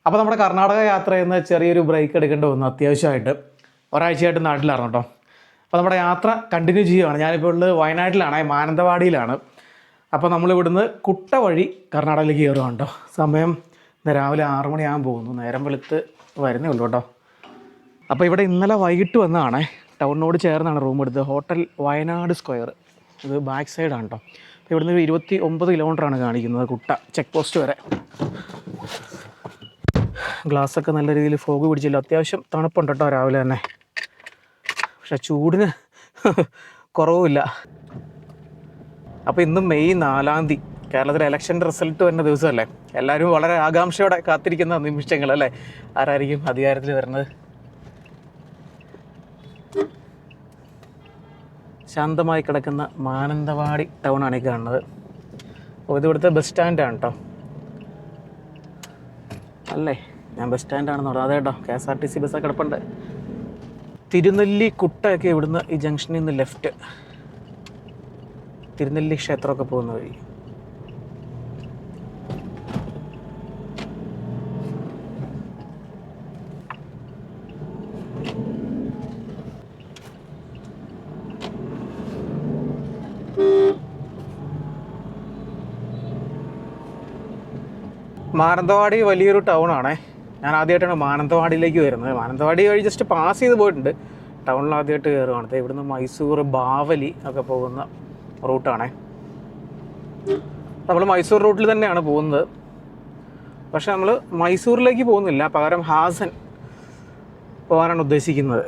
അപ്പോൾ നമ്മുടെ കർണാടക യാത്രയിൽ നിന്ന് ചെറിയൊരു ബ്രേക്ക് എടുക്കേണ്ടി വന്നു അത്യാവശ്യമായിട്ട്. ഒരാഴ്ചയായിട്ട് നാട്ടിലായിരുന്നു കേട്ടോ. അപ്പോൾ നമ്മുടെ യാത്ര കണ്ടിന്യൂ ചെയ്യുകയാണ്. ഞാനിപ്പോൾ ഉള്ളത് വയനാട്ടിലാണ്, മാനന്തവാടിയിലാണ്. അപ്പോൾ നമ്മളിവിടുന്ന് കുട്ട വഴി കർണാടകയിലേക്ക് കയറുകയാണ് കേട്ടോ. സമയം രാവിലെ 6 മണിയാകാൻ പോകുന്നു. നേരം വെളുത്ത് വരുന്നേ ഉള്ളൂ കേട്ടോ. അപ്പോൾ ഇവിടെ ഇന്നലെ വൈകിട്ട് വന്നതാണേ. ടൗണിനോട് ചേർന്നാണ് റൂം എടുത്തത്. Hotel Wayanad square. ഇത് ബാക്ക് സൈഡാണ് കേട്ടോ. അപ്പോൾ ഇവിടുന്ന് 29 കിലോമീറ്ററാണ് കാണിക്കുന്നത് കുട്ട ചെക്ക് പോസ്റ്റ് വരെ. ഗ്ലാസ്സൊക്കെ നല്ല രീതിയിൽ ഫോഗ് പിടിച്ചില്ല. അത്യാവശ്യം തണുപ്പുണ്ട് കേട്ടോ രാവിലെ തന്നെ. പക്ഷെ ചൂടിന് കുറവുമില്ല. അപ്പോൾ ഇന്ന് മെയ് 4-ാം തീയതി കേരളത്തിലെ ഇലക്ഷൻ റിസൾട്ട് വരുന്ന ദിവസമല്ലേ. എല്ലാവരും വളരെ ആകാംക്ഷയോടെ കാത്തിരിക്കുന്ന നിമിഷങ്ങളല്ലേ. ആരായിരിക്കും അധികാരത്തിൽ വരുന്നത്? ശാന്തമായി കിടക്കുന്ന മാനന്തവാടി ടൗണാണ് ഈ കാണുന്നത്. അപ്പോൾ ഇത് ഇവിടുത്തെ ബസ് സ്റ്റാൻഡാണ് കേട്ടോ. അല്ലേ, ഞാൻ ബസ് സ്റ്റാൻഡാണെന്ന് പറഞ്ഞു. അതെ കേട്ടോ, KSRTC ബസ്സൊക്കെ കിടപ്പുണ്ട്. തിരുനെല്ലി കുട്ടയൊക്കെ ഇവിടുന്ന് ഈ ജംഗ്ഷനിൽ നിന്ന് ലെഫ്റ്റ്. തിരുനെല്ലി ക്ഷേത്രമൊക്കെ പോകുന്ന വഴി. മാനന്തവാടി വലിയൊരു ടൗണാണേ. ഞാൻ ആദ്യമായിട്ടാണ് മാനന്തവാടിയിലേക്ക് വരുന്നത്. മാനന്തവാടി വഴി ജസ്റ്റ് പാസ് ചെയ്ത് പോയിട്ടുണ്ട്. ടൗണിൽ ആദ്യമായിട്ട് കയറുകയാണ്. ഇവിടുന്ന് മൈസൂർ, ബാവലി ഒക്കെ പോകുന്ന റൂട്ടാണേ. നമ്മൾ മൈസൂർ റൂട്ടിൽ തന്നെയാണ് പോകുന്നത്. പക്ഷെ നമ്മൾ മൈസൂരിലേക്ക് പോകുന്നില്ല, പകരം ഹാസൻ പോകാനാണ് ഉദ്ദേശിക്കുന്നത്.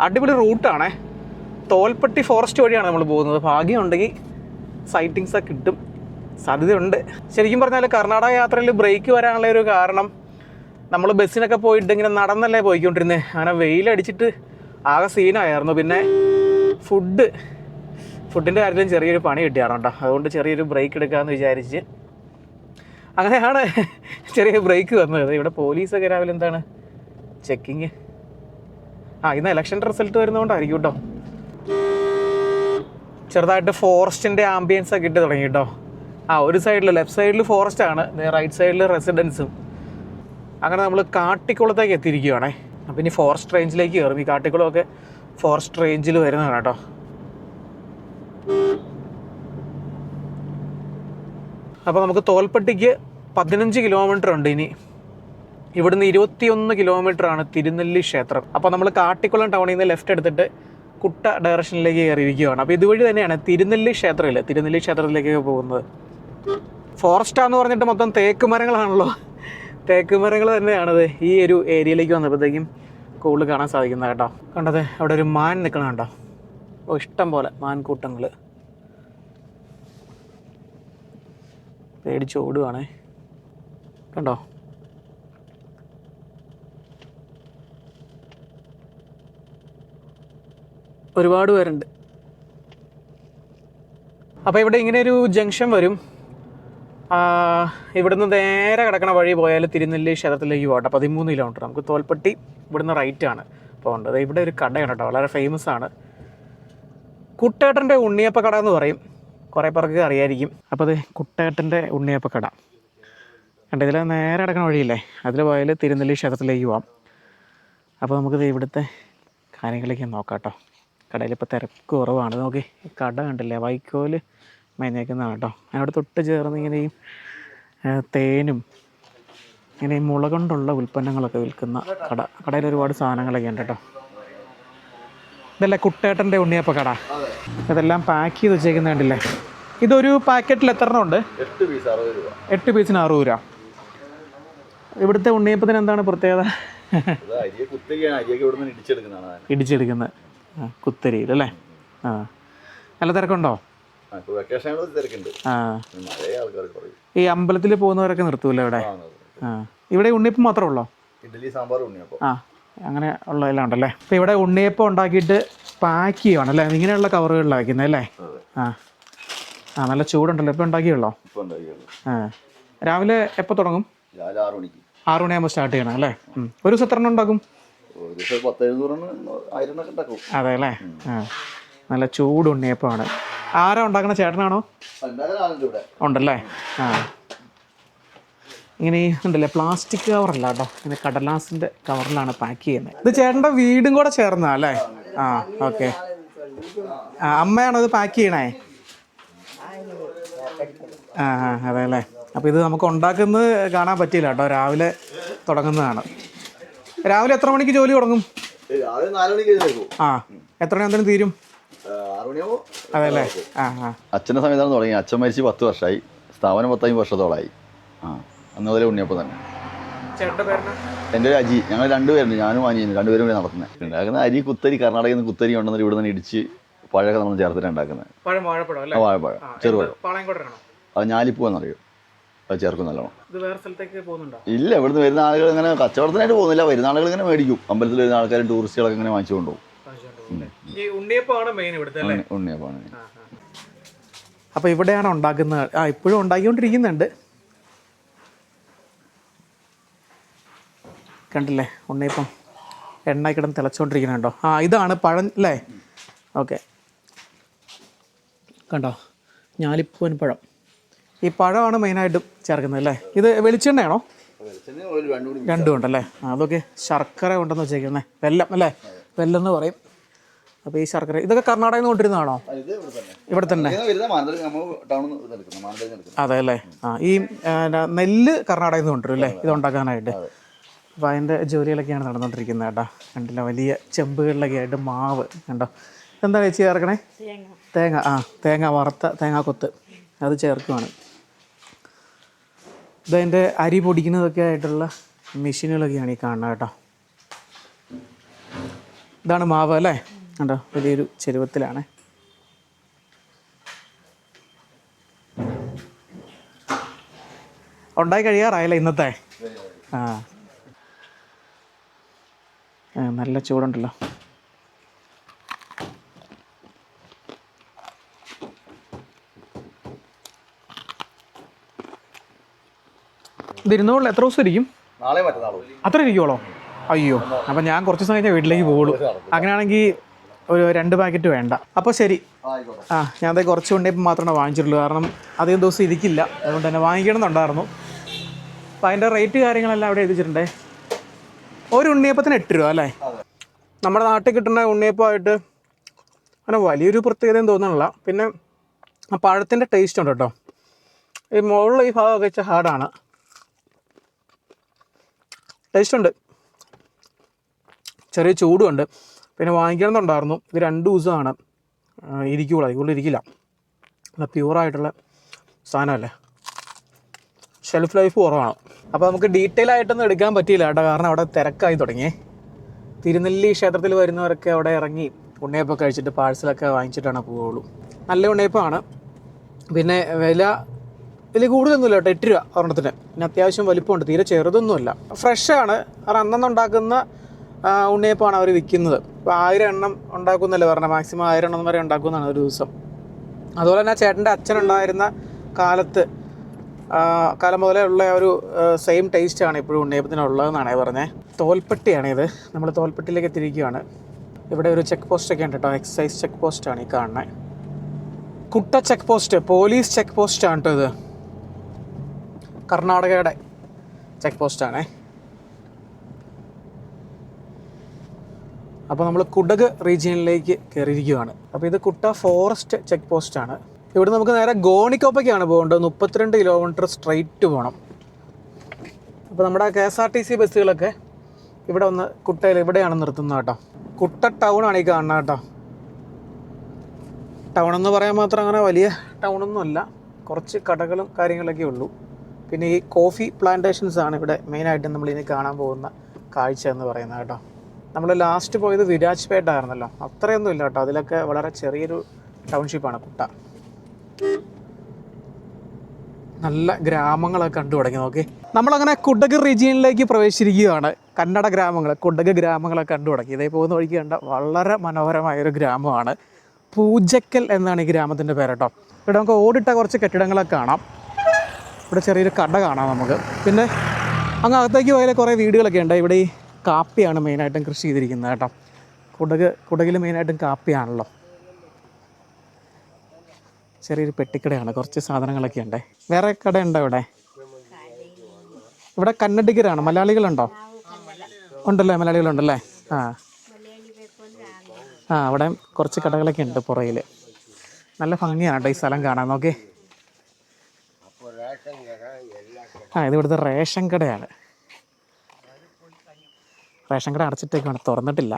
അടിപൊളി റൂട്ടാണേ. തോൽപ്പെട്ടി ഫോറസ്റ്റ് വഴിയാണ് നമ്മൾ പോകുന്നത്. ഭാഗ്യമുണ്ടെങ്കിൽ സൈറ്റിങ്സൊക്കെ കിട്ടും, സാധ്യതയുണ്ട്. ശരിക്കും പറഞ്ഞാൽ കർണാടക യാത്രയിൽ ബ്രേക്ക് വരാനുള്ള ഒരു കാരണം, നമ്മൾ ബസ്സിനൊക്കെ പോയിട്ട് ഇങ്ങനെ നടന്നല്ലേ പോയിക്കൊണ്ടിരുന്നത്. അങ്ങനെ വെയിലടിച്ചിട്ട് ആകെ സീനായിരുന്നു. പിന്നെ ഫുഡിൻ്റെ കാര്യത്തിലും ചെറിയൊരു പണി കിട്ടിയാറുണ്ടോ. അതുകൊണ്ട് ചെറിയൊരു ബ്രേക്ക് എടുക്കാമെന്ന് വിചാരിച്ച് അങ്ങനെയാണ് ചെറിയ ബ്രേക്ക് വന്നത്. ഇവിടെ പോലീസൊക്കെ രാവിലെ എന്താണ് ചെക്കിങ്. ഇന്ന് ഇലക്ഷൻ റിസൾട്ട് വരുന്നതുകൊണ്ടായിരിക്കും കേട്ടോ. ചെറുതായിട്ട് ഫോറസ്റ്റിൻ്റെ ആംബിയൻസ് ഒക്കെ ഇട്ട് തുടങ്ങി കേട്ടോ. ഒരു സൈഡിൽ ലെഫ്റ്റ് സൈഡിൽ ഫോറസ്റ്റ് ആണ്, റൈറ്റ് സൈഡിൽ റെസിഡൻസും. അങ്ങനെ നമ്മൾ കാട്ടിക്കുളത്തേക്ക് എത്തിയിരിക്കുകയാണേ. അപ്പം ഇനി ഫോറസ്റ്റ് റേഞ്ചിലേക്ക് കയറും. ഈ കാട്ടിക്കുളമൊക്കെ ഫോറസ്റ്റ് റേഞ്ചിൽ വരുന്നതാണ് കേട്ടോ. അപ്പോൾ നമുക്ക് തോൽപ്പെട്ടിക്ക് 15 കിലോമീറ്റർ ഉണ്ട്. ഇനി ഇവിടുന്ന് 21 കിലോമീറ്ററാണ് തിരുനെല്ലി ക്ഷേത്രം. അപ്പോൾ നമ്മൾ കാട്ടിക്കുളം ടൗണിൽ നിന്ന് ലെഫ്റ്റ് എടുത്തിട്ട് കുട്ട ഡയറക്ഷനിലേക്ക് കയറിയിരിക്കുകയാണ്. അപ്പോൾ ഇതുവഴി തന്നെയാണ് തിരുനെല്ലി ക്ഷേത്രമില്ല, തിരുനെല്ലി ക്ഷേത്രത്തിലേക്കൊക്കെ പോകുന്നത്. ഫോറസ്റ്റാന്ന് പറഞ്ഞിട്ട് മൊത്തം തേക്ക് മരങ്ങളാണല്ലോ. തേക്ക് മരങ്ങൾ തന്നെയാണത്. ഈ ഒരു ഏരിയയിലേക്ക് വന്നപ്പോഴത്തേക്കും കൂടുതൽ കാണാൻ സാധിക്കുന്നത് കേട്ടോ. കണ്ടത് അവിടെ ഒരു മാൻ നിൽക്കണം കേട്ടോ. ഇഷ്ടം പോലെ മാൻകൂട്ടങ്ങൾ പേടിച്ച് ഓടുവാണേ. കണ്ടോ, ഒരുപാട് പേരുണ്ട്. അപ്പോൾ ഇവിടെ ഇങ്ങനെ ഒരു ജംഗ്ഷൻ വരും. ഇവിടുന്ന് നേരെ കിടക്കണ വഴി പോയാൽ തിരുനെല്ലി ക്ഷേത്രത്തിലേക്ക് പോകട്ടെ. 13 കിലോമീറ്റർ. നമുക്ക് തോൽപ്പെട്ടി ഇവിടുന്ന് റൈറ്റാണ് പോകേണ്ടത്. ഇവിടെ ഒരു കടയാണ് കേട്ടോ, വളരെ ഫേമസ് ആണ്. കുട്ടേട്ടൻ്റെ ഉണ്ണിയപ്പ കട എന്ന് പറയും. കുറേ പേർക്ക് അറിയായിരിക്കും. അപ്പോൾ അത് കുട്ടേട്ടൻ്റെ ഉണ്ണിയപ്പ കട കണ്ട. ഇതിൽ നേരെ കിടക്കണ വഴിയില്ലേ, അതിൽ പോയാൽ തിരുനെല്ലി ക്ഷേത്രത്തിലേക്ക് പോകാം. അപ്പോൾ നമുക്കിത് ഇവിടുത്തെ കാര്യങ്ങളൊക്കെ നോക്കാം കേട്ടോ. കടയിൽ ഇപ്പോൾ തിരക്ക് കുറവാണ്. നോക്കി കട കണ്ടില്ലേ, വൈക്കോല് മേഞ്ഞേക്കുന്നതാണ് കേട്ടോ. അതിനോട് തൊട്ട് ചേർന്ന് ഇങ്ങനെയും തേനും ഇങ്ങനെ മുള കൊണ്ടുള്ള ഉൽപ്പന്നങ്ങളൊക്കെ വിൽക്കുന്ന കട. കടയിൽ ഒരുപാട് സാധനങ്ങളൊക്കെ ഉണ്ട് കേട്ടോ. ഇതല്ലേ കുട്ടേട്ടൻ്റെ ഉണ്ണിയപ്പ കട. ഇതെല്ലാം പാക്ക് ചെയ്ത് വെച്ചേക്കുന്ന കണ്ടില്ലേ. ഇതൊരു പാക്കറ്റിൽ എത്ര എണ്ണം ഉണ്ട്? 8 പീസിന് 60 രൂപ. ഇവിടുത്തെ ഉണ്ണിയപ്പത്തിന് എന്താണ് പ്രത്യേകത? ഇടിച്ചെടുക്കുന്നത് കുത്തരിയിൽ അല്ലേ. നല്ല തിരക്കുണ്ടോ? ഈ അമ്പലത്തിൽ പോകുന്നവരൊക്കെ നിർത്തൂല്ലോ ഇവിടെ. ഇവിടെ ഉണ്ണിയപ്പം മാത്രമേ ഉള്ളോ? ഇഡ്ഡലി, സാമ്പാർ, ഉണ്ണിയപ്പം. അങ്ങനെ ഉള്ള എല്ലാം ഉണ്ടല്ലേ. അപ്പോൾ ഇവിടെ ഉണ്ണിയപ്പം ഉണ്ടാക്കിയിട്ട് പാക്ക് ചെയ്യുവാണല്ലേ, ഇങ്ങനെയുള്ള കവറുകളിലാണ് വയ്ക്കുന്നത് അല്ലേ. നല്ല ചൂടുണ്ടല്ലോ. ഇപ്പോൾ ഉണ്ടാക്കിയുള്ളോ? രാവിലെ എപ്പോൾ തുടങ്ങും? 6 മണിയാകുമ്പോൾ സ്റ്റാർട്ട് ചെയ്യണം അല്ലേ. ഒരു ദിവസം എത്ര എണ്ണം ഉണ്ടാക്കും? അതെ അല്ലേ. നല്ല ചൂട് ഉണ്ണിയപ്പമാണ്. ആരാ ഉണ്ടാക്കണ? ചേട്ടനാണോ? ഉണ്ടല്ലേ. ഇങ്ങനെ ഉണ്ടല്ലേ പ്ലാസ്റ്റിക് കവറല്ല കേട്ടോ, ഇങ്ങനെ കടലാസിൻ്റെ കവറിലാണ് പാക്ക് ചെയ്യുന്നത്. ഇത് ചേട്ടൻ്റെ വീടും കൂടെ ചേർന്നാ അല്ലേ? ആ ഓക്കെ. ആ അമ്മയാണോ ഇത് പാക്ക് ചെയ്യണേ? ആ ആ അതെ അല്ലേ. അപ്പോൾ ഇത് നമുക്ക് ഉണ്ടാക്കുന്നത് കാണാൻ പറ്റിയില്ല കേട്ടോ, രാവിലെ തുടങ്ങുന്നതാണ്. രാവിലെ എത്ര മണിക്ക് ജോലി തുടങ്ങും? ആ എത്ര മണി അന്നേരം തീരും? അതെ അല്ലേ. ആ ആ അച്ഛൻ്റെ സമയത്താണ് തുടങ്ങി. അച്ഛൻ മരിച്ച് 10 വർഷമായി. സ്ഥാപനം 15 വർഷത്തോളമായി. ആ അന്ന് മുതലേ ഉണ്ണിയപ്പം തന്നെ. എൻ്റെ ഒരു അജി, ഞങ്ങൾ രണ്ടുപേരുണ്ട്, ഞാനും അനിയനും രണ്ടുപേരും കൂടി നടത്തുന്നത്. ഉണ്ടാക്കുന്ന അരി കുത്തരി, കർണാടകയിൽ നിന്ന് കുത്തരി കൊണ്ടുവന്നിട്ട് ഇവിടെ നിന്ന് ഇടിച്ച് പഴമൊക്കെ നമ്മൾ ചേർത്തിട്ട് ഉണ്ടാക്കുന്നത്. വാഴപ്പഴം, ചെറുപഴം. അത് ഞാലിപ്പൂ എന്നറിയും, അത് ചേർക്കും നല്ലോണം. ഇല്ല, ഇവിടുന്ന് വരുന്ന ആളുകൾ ഇങ്ങനെ കച്ചവടത്തിനായിട്ട് പോകുന്നില്ല, വരുന്ന ആളുകൾ ഇങ്ങനെ മേടിക്കും. അമ്പലത്തിൽ വരുന്ന ആൾക്കാരും ടൂറിസ്റ്റുകളൊക്കെ ഇങ്ങനെ വാങ്ങിച്ചു കൊണ്ടുപോകും. ഉണ്ണിയപ്പാണ്. അപ്പോൾ ഇവിടെയാണ് ഉണ്ടാക്കുന്നത്. ആ ഇപ്പോഴും ഉണ്ടാക്കിക്കൊണ്ടിരിക്കുന്നുണ്ട്. കണ്ടില്ലേ ഉണ്ണിയപ്പം എണ്ണ കിടന്ന് തിളച്ചുകൊണ്ടിരിക്കുന്നുണ്ടോ? ആ ഇതാണ് പഴം അല്ലേ? ഓക്കെ, കണ്ടോ ഞാലിപ്പൂവൻ പഴം. ഈ പഴമാണ് മെയിനായിട്ടും ചേർക്കുന്നത് അല്ലേ? ഇത് വെളിച്ചെണ്ണയാണോ? രണ്ടും ഉണ്ടല്ലേ. അതൊക്കെ ശർക്കര ഉണ്ടെന്ന് വെച്ചേക്കുന്നത്, വെല്ലം അല്ലേ? വെല്ലം എന്ന് പറയും. അപ്പോൾ ഈ ശർക്കര ഇതൊക്കെ കർണാടകയിൽ നിന്ന് കൊണ്ടിരുന്നതാണോ? ഇവിടെ തന്നെ. അതെ അല്ലേ. ആ ഈ നെല്ല് കർണാടകയിൽ നിന്ന് കൊണ്ടുവരും അല്ലേ ഇത് ഉണ്ടാക്കാനായിട്ട്? അപ്പോൾ അതിൻ്റെ ജോലികളൊക്കെയാണ് നടന്നുകൊണ്ടിരിക്കുന്നത് കേട്ടോ. കണ്ടില്ല, വലിയ ചെമ്പുകളിലൊക്കെ ആയിട്ട് മാവ് കണ്ടോ. എന്താ ചേച്ചി ചേർക്കണേ? തേങ്ങ. ആ തേങ്ങ വറുത്ത തേങ്ങാക്കൊത്ത് അത് ചേർക്കുവാണ്. ഇതതിൻ്റെ അരി പൊടിക്കുന്നതൊക്കെ ആയിട്ടുള്ള മെഷീനുകളൊക്കെയാണ് ഈ കാണുന്നത് കേട്ടോ. ഇതാണ് മാവ് അല്ലേ? കണ്ടോ വലിയൊരു ചെരുവത്തിലാണ്. ഉണ്ടായി കഴിയാറായല്ലേ ഇന്നത്തെ? ആ നല്ല ചൂടുണ്ടല്ലോ. ഇത് ഇരുന്നോളൂ. എത്ര ദിവസം ഇരിക്കും? അത്ര ഇരിക്കുവോളോ? അയ്യോ, അപ്പം ഞാൻ കുറച്ച് സമയം കഴിഞ്ഞാൽ വീട്ടിലേക്ക് പോകുള്ളൂ. അങ്ങനെയാണെങ്കിൽ ഒരു 2 പാക്കറ്റ് വേണ്ട. അപ്പോൾ ശരി. ആ ഞാൻ അത് കുറച്ച് ഉണ്ണിയപ്പം മാത്രമേ വാങ്ങിച്ചിട്ടുള്ളൂ, കാരണം അധികം ദിവസം ഇരിക്കില്ല, അതുകൊണ്ട് തന്നെ വാങ്ങിക്കണമെന്നുണ്ടായിരുന്നു. അപ്പോൾ അതിൻ്റെ റേറ്റ് കാര്യങ്ങളെല്ലാം അവിടെ എഴുതിച്ചിട്ടുണ്ടേ. ഒരു ഉണ്ണിയപ്പത്തിന് 8 രൂപ അല്ലേ? നമ്മുടെ നാട്ടിൽ കിട്ടുന്ന ഉണ്ണിയപ്പമായിട്ട് അങ്ങനെ വലിയൊരു പ്രത്യേകതയും തോന്നുന്നില്ല. പിന്നെ ആ പഴത്തിൻ്റെ ടേസ്റ്റ് ഉണ്ട് കേട്ടോ. ഈ മുകളിൽ ഈ ഭാഗമൊക്കെ വെച്ചാൽ ഹാർഡാണ്, ടേസ്റ്റ് ഉണ്ട്, ചെറിയ ചൂടുമുണ്ട്. പിന്നെ വാങ്ങിക്കണമെന്നുണ്ടായിരുന്നു. ഇത് 2 ദിവസമാണ് ഇരിക്കുകയുള്ളൂ, അതുകൊണ്ട് ഇരിക്കില്ല. നല്ല പ്യൂറായിട്ടുള്ള സാധനമല്ലേ, ഷെൽഫ് ലൈഫ് കുറവാണ്. അപ്പോൾ നമുക്ക് ഡീറ്റെയിൽ ആയിട്ടൊന്നും എടുക്കാൻ പറ്റിയില്ല കേട്ടോ, കാരണം അവിടെ തിരക്കായി തുടങ്ങി. തിരുനെല്ലി ക്ഷേത്രത്തിൽ വരുന്നവരൊക്കെ അവിടെ ഇറങ്ങി ഉണ്ണിയപ്പം കഴിച്ചിട്ട് പാഴ്സലൊക്കെ വാങ്ങിച്ചിട്ടാണ് പോവുള്ളൂ. നല്ല ഉണ്ണിയപ്പമാണ്. പിന്നെ വില കൂടുതലൊന്നുമില്ല കേട്ടോ, 8 രൂപ ഒരെണ്ണത്തിന്. പിന്നെ അത്യാവശ്യം വലിപ്പമുണ്ട്, തീരെ ചെറുതൊന്നുമല്ല. ഫ്രഷാണ്, കാരണം അന്നുണ്ടാക്കുന്ന ഉണ്ണിയപ്പമാണ് അവർ വിൽക്കുന്നത്. ഇപ്പോൾ 1000 എണ്ണം ഉണ്ടാക്കുന്നല്ലേ പറഞ്ഞാൽ, മാക്സിമം 1000 എണ്ണം വരെ ഉണ്ടാക്കുന്നതാണ് ഒരു ദിവസം. അതുപോലെ തന്നെ ചേട്ടൻ്റെ അച്ഛനുണ്ടായിരുന്ന കാലം മുതലേ ഉള്ള ഒരു സെയിം ടേസ്റ്റാണ് ഇപ്പോഴും ഉണ്ണിയപ്പത്തിനുള്ളതെന്നാണ് പറഞ്ഞത്. തോൽപ്പെട്ടിയാണിത്. നമ്മൾ തോൽപ്പെട്ടിയിലേക്ക് എത്തിയിരിക്കുകയാണ്. ഇവിടെ ഒരു ചെക്ക് പോസ്റ്റൊക്കെ ഉണ്ട് കേട്ടോ, എക്സൈസ് ചെക്ക് പോസ്റ്റാണ് ഈ കാണുന്നത്. കുട്ട ചെക്ക് പോസ്റ്റ്, പോലീസ് ചെക്ക് പോസ്റ്റാണ് കേട്ടോ ഇത്. കർണാടകയുടെ ചെക്ക് പോസ്റ്റാണേ. അപ്പോൾ നമ്മൾ കുടക് റീജിയനിലേക്ക് കയറിയിരിക്കുകയാണ്. അപ്പോൾ ഇത് കുട്ട ഫോറസ്റ്റ് ചെക്ക് പോസ്റ്റാണ്. ഇവിടെ നമുക്ക് നേരെ ഗോണിക്കോപ്പയ്ക്കാണ് പോകേണ്ടത്. 32 കിലോമീറ്റർ സ്ട്രെയിറ്റ് പോകണം. അപ്പോൾ നമ്മുടെ KSRTC ബസ്സുകളൊക്കെ ഇവിടെ വന്ന് കുട്ടയിൽ ഇവിടെയാണ് നിർത്തുന്നത് കേട്ടോ. കുട്ട ടൗണാണ് ഈ കാണുന്നത് കേട്ടോ. ടൗണെന്ന് പറയാൻ മാത്രം അങ്ങനെ വലിയ ടൗണൊന്നുമല്ല, കുറച്ച് കടകളും കാര്യങ്ങളൊക്കെ ഉള്ളൂ. പിന്നെ ഈ കോഫി പ്ലാന്റേഷൻസാണ് ഇവിടെ മെയിനായിട്ട് നമ്മളിനി കാണാൻ പോകുന്ന കാഴ്ച എന്ന് പറയുന്നത് കേട്ടോ. നമ്മൾ ലാസ്റ്റ് പോയത് വിരാജ്പേട്ട ആയിരുന്നല്ലോ, അത്രയൊന്നും ഇല്ല കേട്ടോ, അതിലൊക്കെ വളരെ ചെറിയൊരു ടൗൺഷിപ്പാണ് കുട്ട. നല്ല ഗ്രാമങ്ങളൊക്കെ കണ്ടു തുടങ്ങി. നോക്കി, നമ്മളങ്ങനെ കുടക് റീജിയനിലേക്ക് പ്രവേശിച്ചിരിക്കുകയാണ്. കന്നഡ ഗ്രാമങ്ങൾ, കുടക് ഗ്രാമങ്ങളൊക്കെ കണ്ടു തുടങ്ങി. ഇതേ പോകുന്ന വഴിക്ക് കണ്ട വളരെ മനോഹരമായൊരു ഗ്രാമമാണ്. പൂജക്കൽ എന്നാണ് ഈ ഗ്രാമത്തിൻ്റെ പേര് കേട്ടോ. ഇവിടെ നമുക്ക് ഓടിട്ട കുറച്ച് കെട്ടിടങ്ങളൊക്കെ കാണാം. ഇവിടെ ചെറിയൊരു കട കാണാം നമുക്ക്. പിന്നെ അങ്ങ് അകത്തേക്ക് പോയാൽ കുറേ വീടുകളൊക്കെ ഉണ്ട്. ഇവിടെ ഈ കാപ്പിയാണ് മെയിനായിട്ടും കൃഷി ചെയ്തിരിക്കുന്നത് കേട്ടോ. കുടകിൽ മെയിനായിട്ടും കാപ്പിയാണല്ലോ. ചെറിയൊരു പെട്ടിക്കടയാണ്, കുറച്ച് സാധനങ്ങളൊക്കെ ഉണ്ട്. വേറെ കട ഉണ്ടോ ഇവിടെ? ഇവിടെ കന്നഡിഗരാണ്, മലയാളികളുണ്ടോ? ഉണ്ടല്ലേ, മലയാളികളുണ്ടല്ലേ. ആ ആ അവിടെ കുറച്ച് കടകളൊക്കെ ഉണ്ട് പുറയിൽ. നല്ല ഭംഗിയാണ് കേട്ടോ ഈ സ്ഥലം കാണാൻ. നോക്കി, ഇത് ഇവിടുത്തെ റേഷൻ കടയാണ്. റേഷൻ കട അടച്ചിട്ടേക്കാണ്, തുറന്നിട്ടില്ല.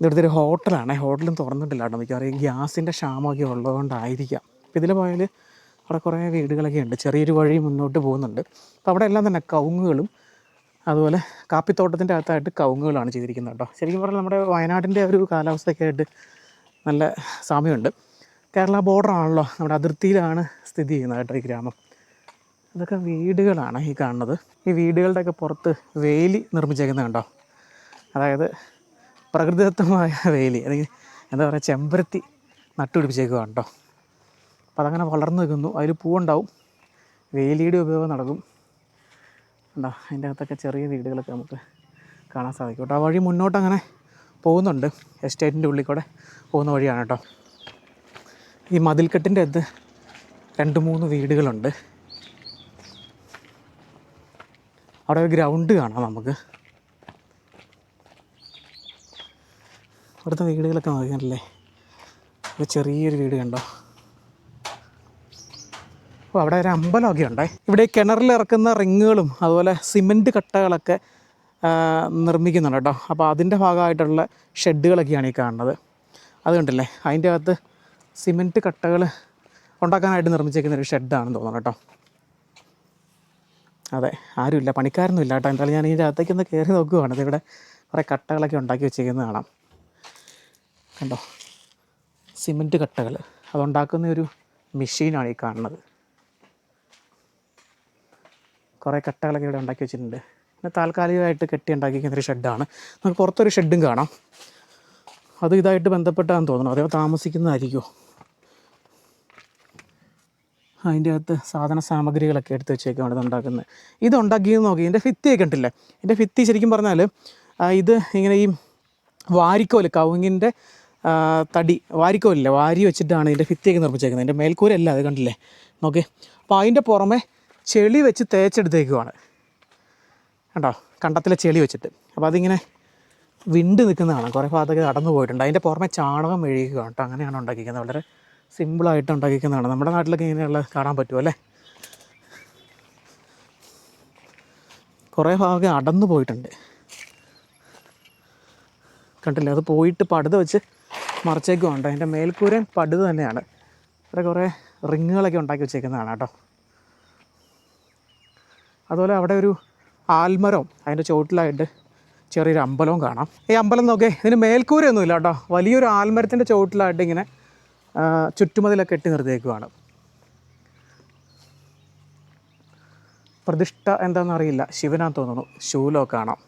ഇവിടുത്തെ ഒരു ഹോട്ടലാണ്, ഹോട്ടലും തുറന്നിട്ടില്ല കേട്ടോ. മിക്കവാറും ഗ്യാസിൻ്റെ ക്ഷാമമൊക്കെ ഉള്ളതുകൊണ്ടായിരിക്കാം. അപ്പോൾ ഇതിൽ പോയാൽ അവിടെ കുറേ വീടുകളൊക്കെ ഉണ്ട്, ചെറിയൊരു വഴി മുന്നോട്ട് പോകുന്നുണ്ട്. അപ്പോൾ അവിടെ എല്ലാം തന്നെ കവുങ്ങുകളും അതുപോലെ കാപ്പിത്തോട്ടത്തിൻ്റെ അകത്തായിട്ട് കവുങ്ങുകളാണ് ചെയ്തിരിക്കുന്നത് കേട്ടോ. ശരിക്കും പറഞ്ഞാൽ നമ്മുടെ വയനാടിൻ്റെ ഒരു കാലാവസ്ഥയൊക്കെ ആയിട്ട് നല്ല സാമ്യമുണ്ട്. കേരള ബോർഡറാണല്ലോ, നമ്മുടെ അതിർത്തിയിലാണ് സ്ഥിതി ചെയ്യുന്നത് കേട്ടോ ഈ ഗ്രാമം. ഇതൊക്കെ വീടുകളാണ് ഈ കാണുന്നത്. ഈ വീടുകളുടെയൊക്കെ പുറത്ത് വേലി നിർമ്മിച്ചേക്കുന്നത് കണ്ടോ. അതായത് പ്രകൃതിദത്തമായ വേലി, അല്ലെങ്കിൽ എന്താ പറയുക, ചെമ്പരത്തി നട്ടുപിടിപ്പിച്ചേക്കുക കേട്ടോ. അപ്പോൾ അതങ്ങനെ വളർന്നു നിൽക്കുന്നു, അതിൽ പൂവുണ്ടാവും, വേലിയുടെ ഉപയോഗം നടക്കും. ഉണ്ടോ, അതിൻ്റെ അകത്തൊക്കെ ചെറിയ വീടുകളൊക്കെ നമുക്ക് കാണാൻ സാധിക്കും കേട്ടോ. ആ വഴി മുന്നോട്ട് അങ്ങനെ പോകുന്നുണ്ട്, എസ്റ്റേറ്റിൻ്റെ ഉള്ളിൽ കൂടെ പോകുന്ന വഴിയാണ് കേട്ടോ. ഈ മതിൽക്കെട്ടിൻ്റെ അടുത്ത് 2-3 വീടുകളുണ്ട്. അവിടെ ഒരു ഗ്രൗണ്ട് കാണാം നമുക്ക്. അവിടുത്തെ വീടുകളൊക്കെ നോക്കിയല്ലേ, ഒരു ചെറിയൊരു വീട് കണ്ടോ. അപ്പോൾ അവിടെ ഒരു അമ്പലമൊക്കെ ഉണ്ടേ. ഇവിടെ കിണറിൽ ഇറക്കുന്ന റിങ്ങുകളും അതുപോലെ സിമൻറ്റ് കട്ടകളൊക്കെ നിർമ്മിക്കുന്നുണ്ട് കേട്ടോ. അപ്പോൾ അതിൻ്റെ ഭാഗമായിട്ടുള്ള ഷെഡുകളൊക്കെയാണ് ഈ കാണുന്നത്. അത് കണ്ടില്ലേ, അതിൻ്റെ അകത്ത് സിമൻറ്റ് കട്ടകൾ ഉണ്ടാക്കാനായിട്ട് നിർമ്മിച്ചേക്കുന്ന ഒരു ഷെഡാണെന്ന് തോന്നുന്നു കേട്ടോ. അതെ, ആരുമില്ല, പണിക്കാരൊന്നും ഇല്ല കേട്ടോ. എന്തായാലും ഞാൻ ഇതിൻ്റെ അകത്തേക്കൊന്ന് കയറി നോക്കുകയാണ്. ഇവിടെ കുറേ കട്ടകളൊക്കെ ഉണ്ടാക്കി വെച്ചേക്കുന്നത് കാണാം കണ്ടോ. സിമൻറ്റ് കട്ടകൾ അതുണ്ടാക്കുന്ന ഒരു മെഷീനാണ് ഈ കാണുന്നത്. കുറേ കട്ടകളൊക്കെ ഇവിടെ ഉണ്ടാക്കി വെച്ചിട്ടുണ്ട്. പിന്നെ താൽക്കാലികമായിട്ട് കെട്ടി ഉണ്ടാക്കിയിരിക്കുന്നൊരു ഷെഡാണ്. നമുക്ക് പുറത്തൊരു ഷെഡും കാണാം. അത് ഇതായിട്ട് ബന്ധപ്പെട്ടാണെന്ന് തോന്നുന്നു, അതോ താമസിക്കുന്നതായിരിക്കുമോ. അതിൻ്റെ അകത്ത് സാധന സാമഗ്രികളൊക്കെ എടുത്ത് വെച്ചേക്കാണ് ഇത് ഉണ്ടാക്കുന്നത്. ഇത് ഉണ്ടാക്കിയെന്ന് നോക്കി, ഇതിൻ്റെ ഭിത്തിയൊക്കെ ഉണ്ടല്ലേ. ഇതിൻ്റെ ഭിത്തി ശരിക്കും പറഞ്ഞാൽ ഇത് ഇങ്ങനെ ഈ വാരിക്കോല്, കവുങ്ങിൻ്റെ തടി വാരിക്കോലില്ലേ, വാരി വെച്ചിട്ടാണ് ഇതിൻ്റെ ഭിത്തിയൊക്കെ നിർമ്മിച്ചേക്കുന്നത്. ഇതിൻ്റെ മേൽക്കൂരല്ല, അത് കണ്ടില്ലേ നോക്കി. അപ്പോൾ അതിൻ്റെ പുറമെ ചെളി വെച്ച് തേച്ചെടുത്തേക്കുവാണ് കണ്ടോ, കണ്ടത്തിലെ ചെളി വെച്ചിട്ട്. അപ്പോൾ അതിങ്ങനെ വിണ്ട് നിൽക്കുന്നതാണ്, കുറേ ഭാഗത്തൊക്കെ നടന്നു പോയിട്ടുണ്ട്. അതിൻ്റെ പുറമെ ചാണകം മെഴുകുക കേട്ടോ. അങ്ങനെയാണ് ഉണ്ടാക്കിക്കുന്നത്. വളരെ സിമ്പിളായിട്ട് ഉണ്ടാക്കിക്കുന്നതാണ്. നമ്മുടെ നാട്ടിലൊക്കെ ഇങ്ങനെയുള്ള കാണാൻ പറ്റുമല്ലേ. കുറേ ഭാഗം അടന്നു പോയിട്ടുണ്ട് കണ്ടില്ലേ. അത് പോയിട്ട് പടുത വെച്ച് മറച്ചേക്കുമുണ്ട്. അതിൻ്റെ മേൽക്കൂരയും പടുത തന്നെയാണ്. ഇവിടെ കുറേ റിങ്ങുകളൊക്കെ ഉണ്ടാക്കി വെച്ചേക്കുന്നതാണ് കേട്ടോ. അതുപോലെ അവിടെ ഒരു ആൽമരവും അതിൻ്റെ ചുവട്ടിലായിട്ട് ചെറിയൊരു അമ്പലവും കാണാം. ഈ അമ്പലം നോക്കേ, ഇതിന് മേൽക്കൂരയൊന്നുമില്ല കേട്ടോ. വലിയൊരു ആൽമരത്തിൻ്റെ ചുവട്ടിലായിട്ട് ഇങ്ങനെ ചുറ്റുമതിലൊക്കെ കെട്ടി നിർത്തിയേക്കുവാണ്. പ്രതിഷ്ഠ എന്താണെന്നറിയില്ല, ശിവനാന്ന് തോന്നുന്നു. ശൂലമൊക്കെ കാണാം.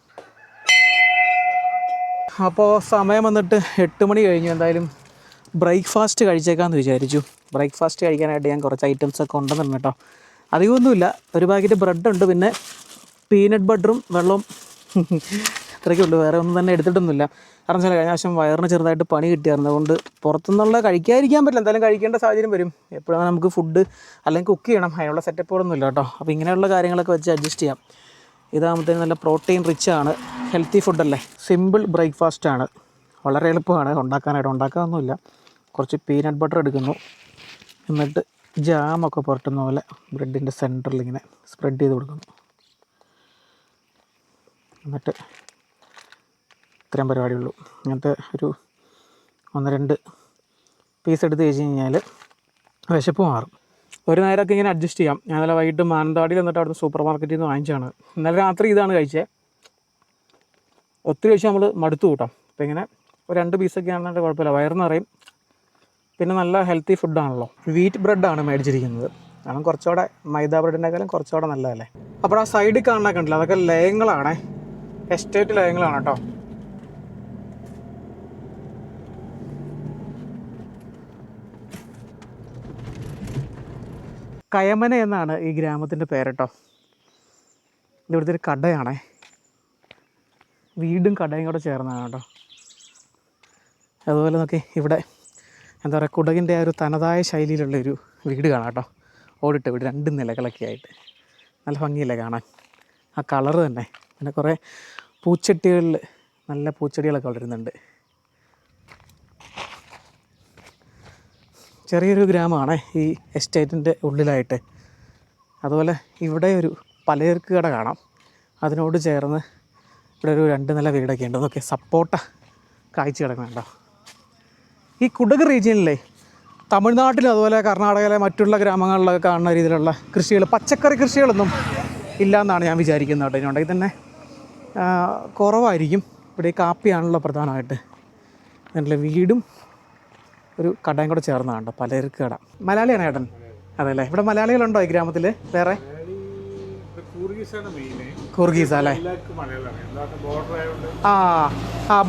അപ്പോൾ സമയം വന്നിട്ട് 8 മണി കഴിഞ്ഞു. എന്തായാലും ബ്രേക്ക്ഫാസ്റ്റ് കഴിച്ചേക്കാമെന്ന് വിചാരിച്ചു. ബ്രേക്ക്ഫാസ്റ്റ് കഴിക്കാനായിട്ട് ഞാൻ കുറച്ച് ഐറ്റംസൊക്കെ ഉണ്ടെന്നുണ്ട് കേട്ടോ. അധികമൊന്നുമില്ല, ഒരു പാക്കറ്റ് ബ്രെഡുണ്ട്, പിന്നെ പീനട്ട് ബട്ടറും വെള്ളവും ഇത്രയൊക്കെയുള്ളൂ. വേറെ ഒന്നും തന്നെ എടുത്തിട്ടൊന്നുമില്ല. കാരണം വെച്ചാൽ കഴിഞ്ഞ പ്രാവശ്യം വയറിന് ചെറുതായിട്ട് പണി കിട്ടിയായിരുന്നു. അതുകൊണ്ട് പുറത്തുനിന്നുള്ള കഴിക്കാതിരിക്കാൻ പറ്റില്ല, എന്തായാലും കഴിക്കേണ്ട സാഹചര്യം വരും. എപ്പോഴാണ് നമുക്ക് ഫുഡ് അല്ലെങ്കിൽ കുക്ക് ചെയ്യണം, അതിനുള്ള സെറ്റപ്പുകളൊന്നും ഇല്ല കേട്ടോ. അപ്പോൾ ഇങ്ങനെയുള്ള കാര്യങ്ങളൊക്കെ വെച്ച് അഡ്ജസ്റ്റ് ചെയ്യാം. ഇതാകുമ്പോഴത്തേന് നല്ല പ്രോട്ടീൻ റിച്ച് ആണ്, ഹെൽത്തി ഫുഡല്ലേ. സിമ്പിൾ ബ്രേക്ക്ഫാസ്റ്റാണ്, വളരെ എളുപ്പമാണ് ഉണ്ടാക്കാനായിട്ട്. ഉണ്ടാക്കാനൊന്നുമില്ല. കുറച്ച് പീനട്ട് ബട്ടർ എടുക്കുന്നു, എന്നിട്ട് ജാമൊക്കെ പുരട്ടുന്ന പോലെ ബ്രെഡിൻ്റെ സെൻറ്ററിൽ ഇങ്ങനെ സ്പ്രെഡ് ചെയ്ത് കൊടുക്കുന്നു. എന്നിട്ട് ഇത്രയും പരിപാടിയുള്ളൂ. ഇങ്ങനത്തെ ഒരു 1-2 പീസ് എടുത്ത് കഴിച്ച് കഴിഞ്ഞാൽ വിശപ്പ് മാറും. ഒരു നേരമൊക്കെ ഇങ്ങനെ അഡ്ജസ്റ്റ് ചെയ്യാം. ഞാൻ ഇന്നലെ വൈകിട്ട് മാനന്തവാടിയിൽ വന്നിട്ട് അവിടുന്ന് സൂപ്പർ മാർക്കറ്റിൽ നിന്ന് വാങ്ങിച്ചാണ്. ഇന്നലെ രാത്രി ഇതാണ് കഴിച്ചത്. ഒത്തിരി കഴിച്ചാൽ നമ്മൾ മടുത്തു കൂട്ടാം. അപ്പോൾ ഇങ്ങനെ ഒരു 2 പീസൊക്കെ ആണെന്നുണ്ടെങ്കിൽ കുഴപ്പമില്ല, വയറിന് നിറയും. പിന്നെ നല്ല ഹെൽത്തി ഫുഡാണല്ലോ. വീറ്റ് ബ്രെഡാണ് മേടിച്ചിരിക്കുന്നത്. കാരണം കുറച്ചുകൂടെ മൈദ ബ്രെഡിനേക്കാളും കുറച്ചുകൂടെ നല്ലതല്ലേ. അപ്പോൾ ആ സൈഡിൽ കാണാൻ കണ്ടില്ല, അതൊക്കെ ലയങ്ങളാണേ, എസ്റ്റേറ്റ് ലയങ്ങളാണ് കേട്ടോ. കയമന എന്നാണ് ഈ ഗ്രാമത്തിൻ്റെ പേരട്ടോ. ഇവിടുത്തെ ഒരു കടയാണേ, വീടും കടയും കൂടെ ചേർന്നതാണ് കേട്ടോ. അതുപോലെ നോക്കി, ഇവിടെ എന്താ പറയുക, കുടകിൻ്റെ ആ ഒരു തനതായ ശൈലിയിലുള്ളൊരു വീട് കാണാം കേട്ടോ. ഓടിട്ട് വീട് 2 നിലകളൊക്കെ ആയിട്ട് നല്ല ഭംഗിയില്ലേ കാണാൻ, ആ കളറ് തന്നെ. പിന്നെ കുറേ പൂച്ചട്ടികളിൽ നല്ല പൂച്ചെടികളൊക്കെ വളരുന്നുണ്ട്. ചെറിയൊരു ഗ്രാമമാണ് ഈ എസ്റ്റേറ്റിൻ്റെ ഉള്ളിലായിട്ട്. അതുപോലെ ഇവിടെ ഒരു പലചരക്ക് കട കാണാം. അതിനോട് ചേർന്ന് ഇവിടെ ഒരു 2 നില വീടൊക്കെ ഉണ്ട്. അതൊക്കെ സപ്പോട്ട കായ്ച്ച് കിടക്കുന്നുണ്ടോ. ഈ കുടക് റീജിയനിലെ തമിഴ്നാട്ടിലും അതുപോലെ കർണാടകയിലെ മറ്റുള്ള ഗ്രാമങ്ങളിലൊക്കെ കാണുന്ന രീതിയിലുള്ള കൃഷികൾ, പച്ചക്കറി കൃഷികളൊന്നും ഇല്ലയെന്നാണ് ഞാൻ വിചാരിക്കുന്നത് കേട്ടോ. ഇതിനുണ്ടെങ്കിൽ തന്നെ കുറവായിരിക്കും. ഇവിടെ ഈ കാപ്പിയാണല്ലോ പ്രധാനമായിട്ട്. നല്ല വീടും ഒരു കടയും കൂടെ ചേർന്ന് കണ്ടോ, പലചരക്ക് കട. മലയാളിയാണ് ഏട്ടൻ? അതെ അല്ലേ. ഇവിടെ മലയാളികളുണ്ടോ ഈ ഗ്രാമത്തിൽ വേറെ? കൂർഗീസ് അല്ലേ?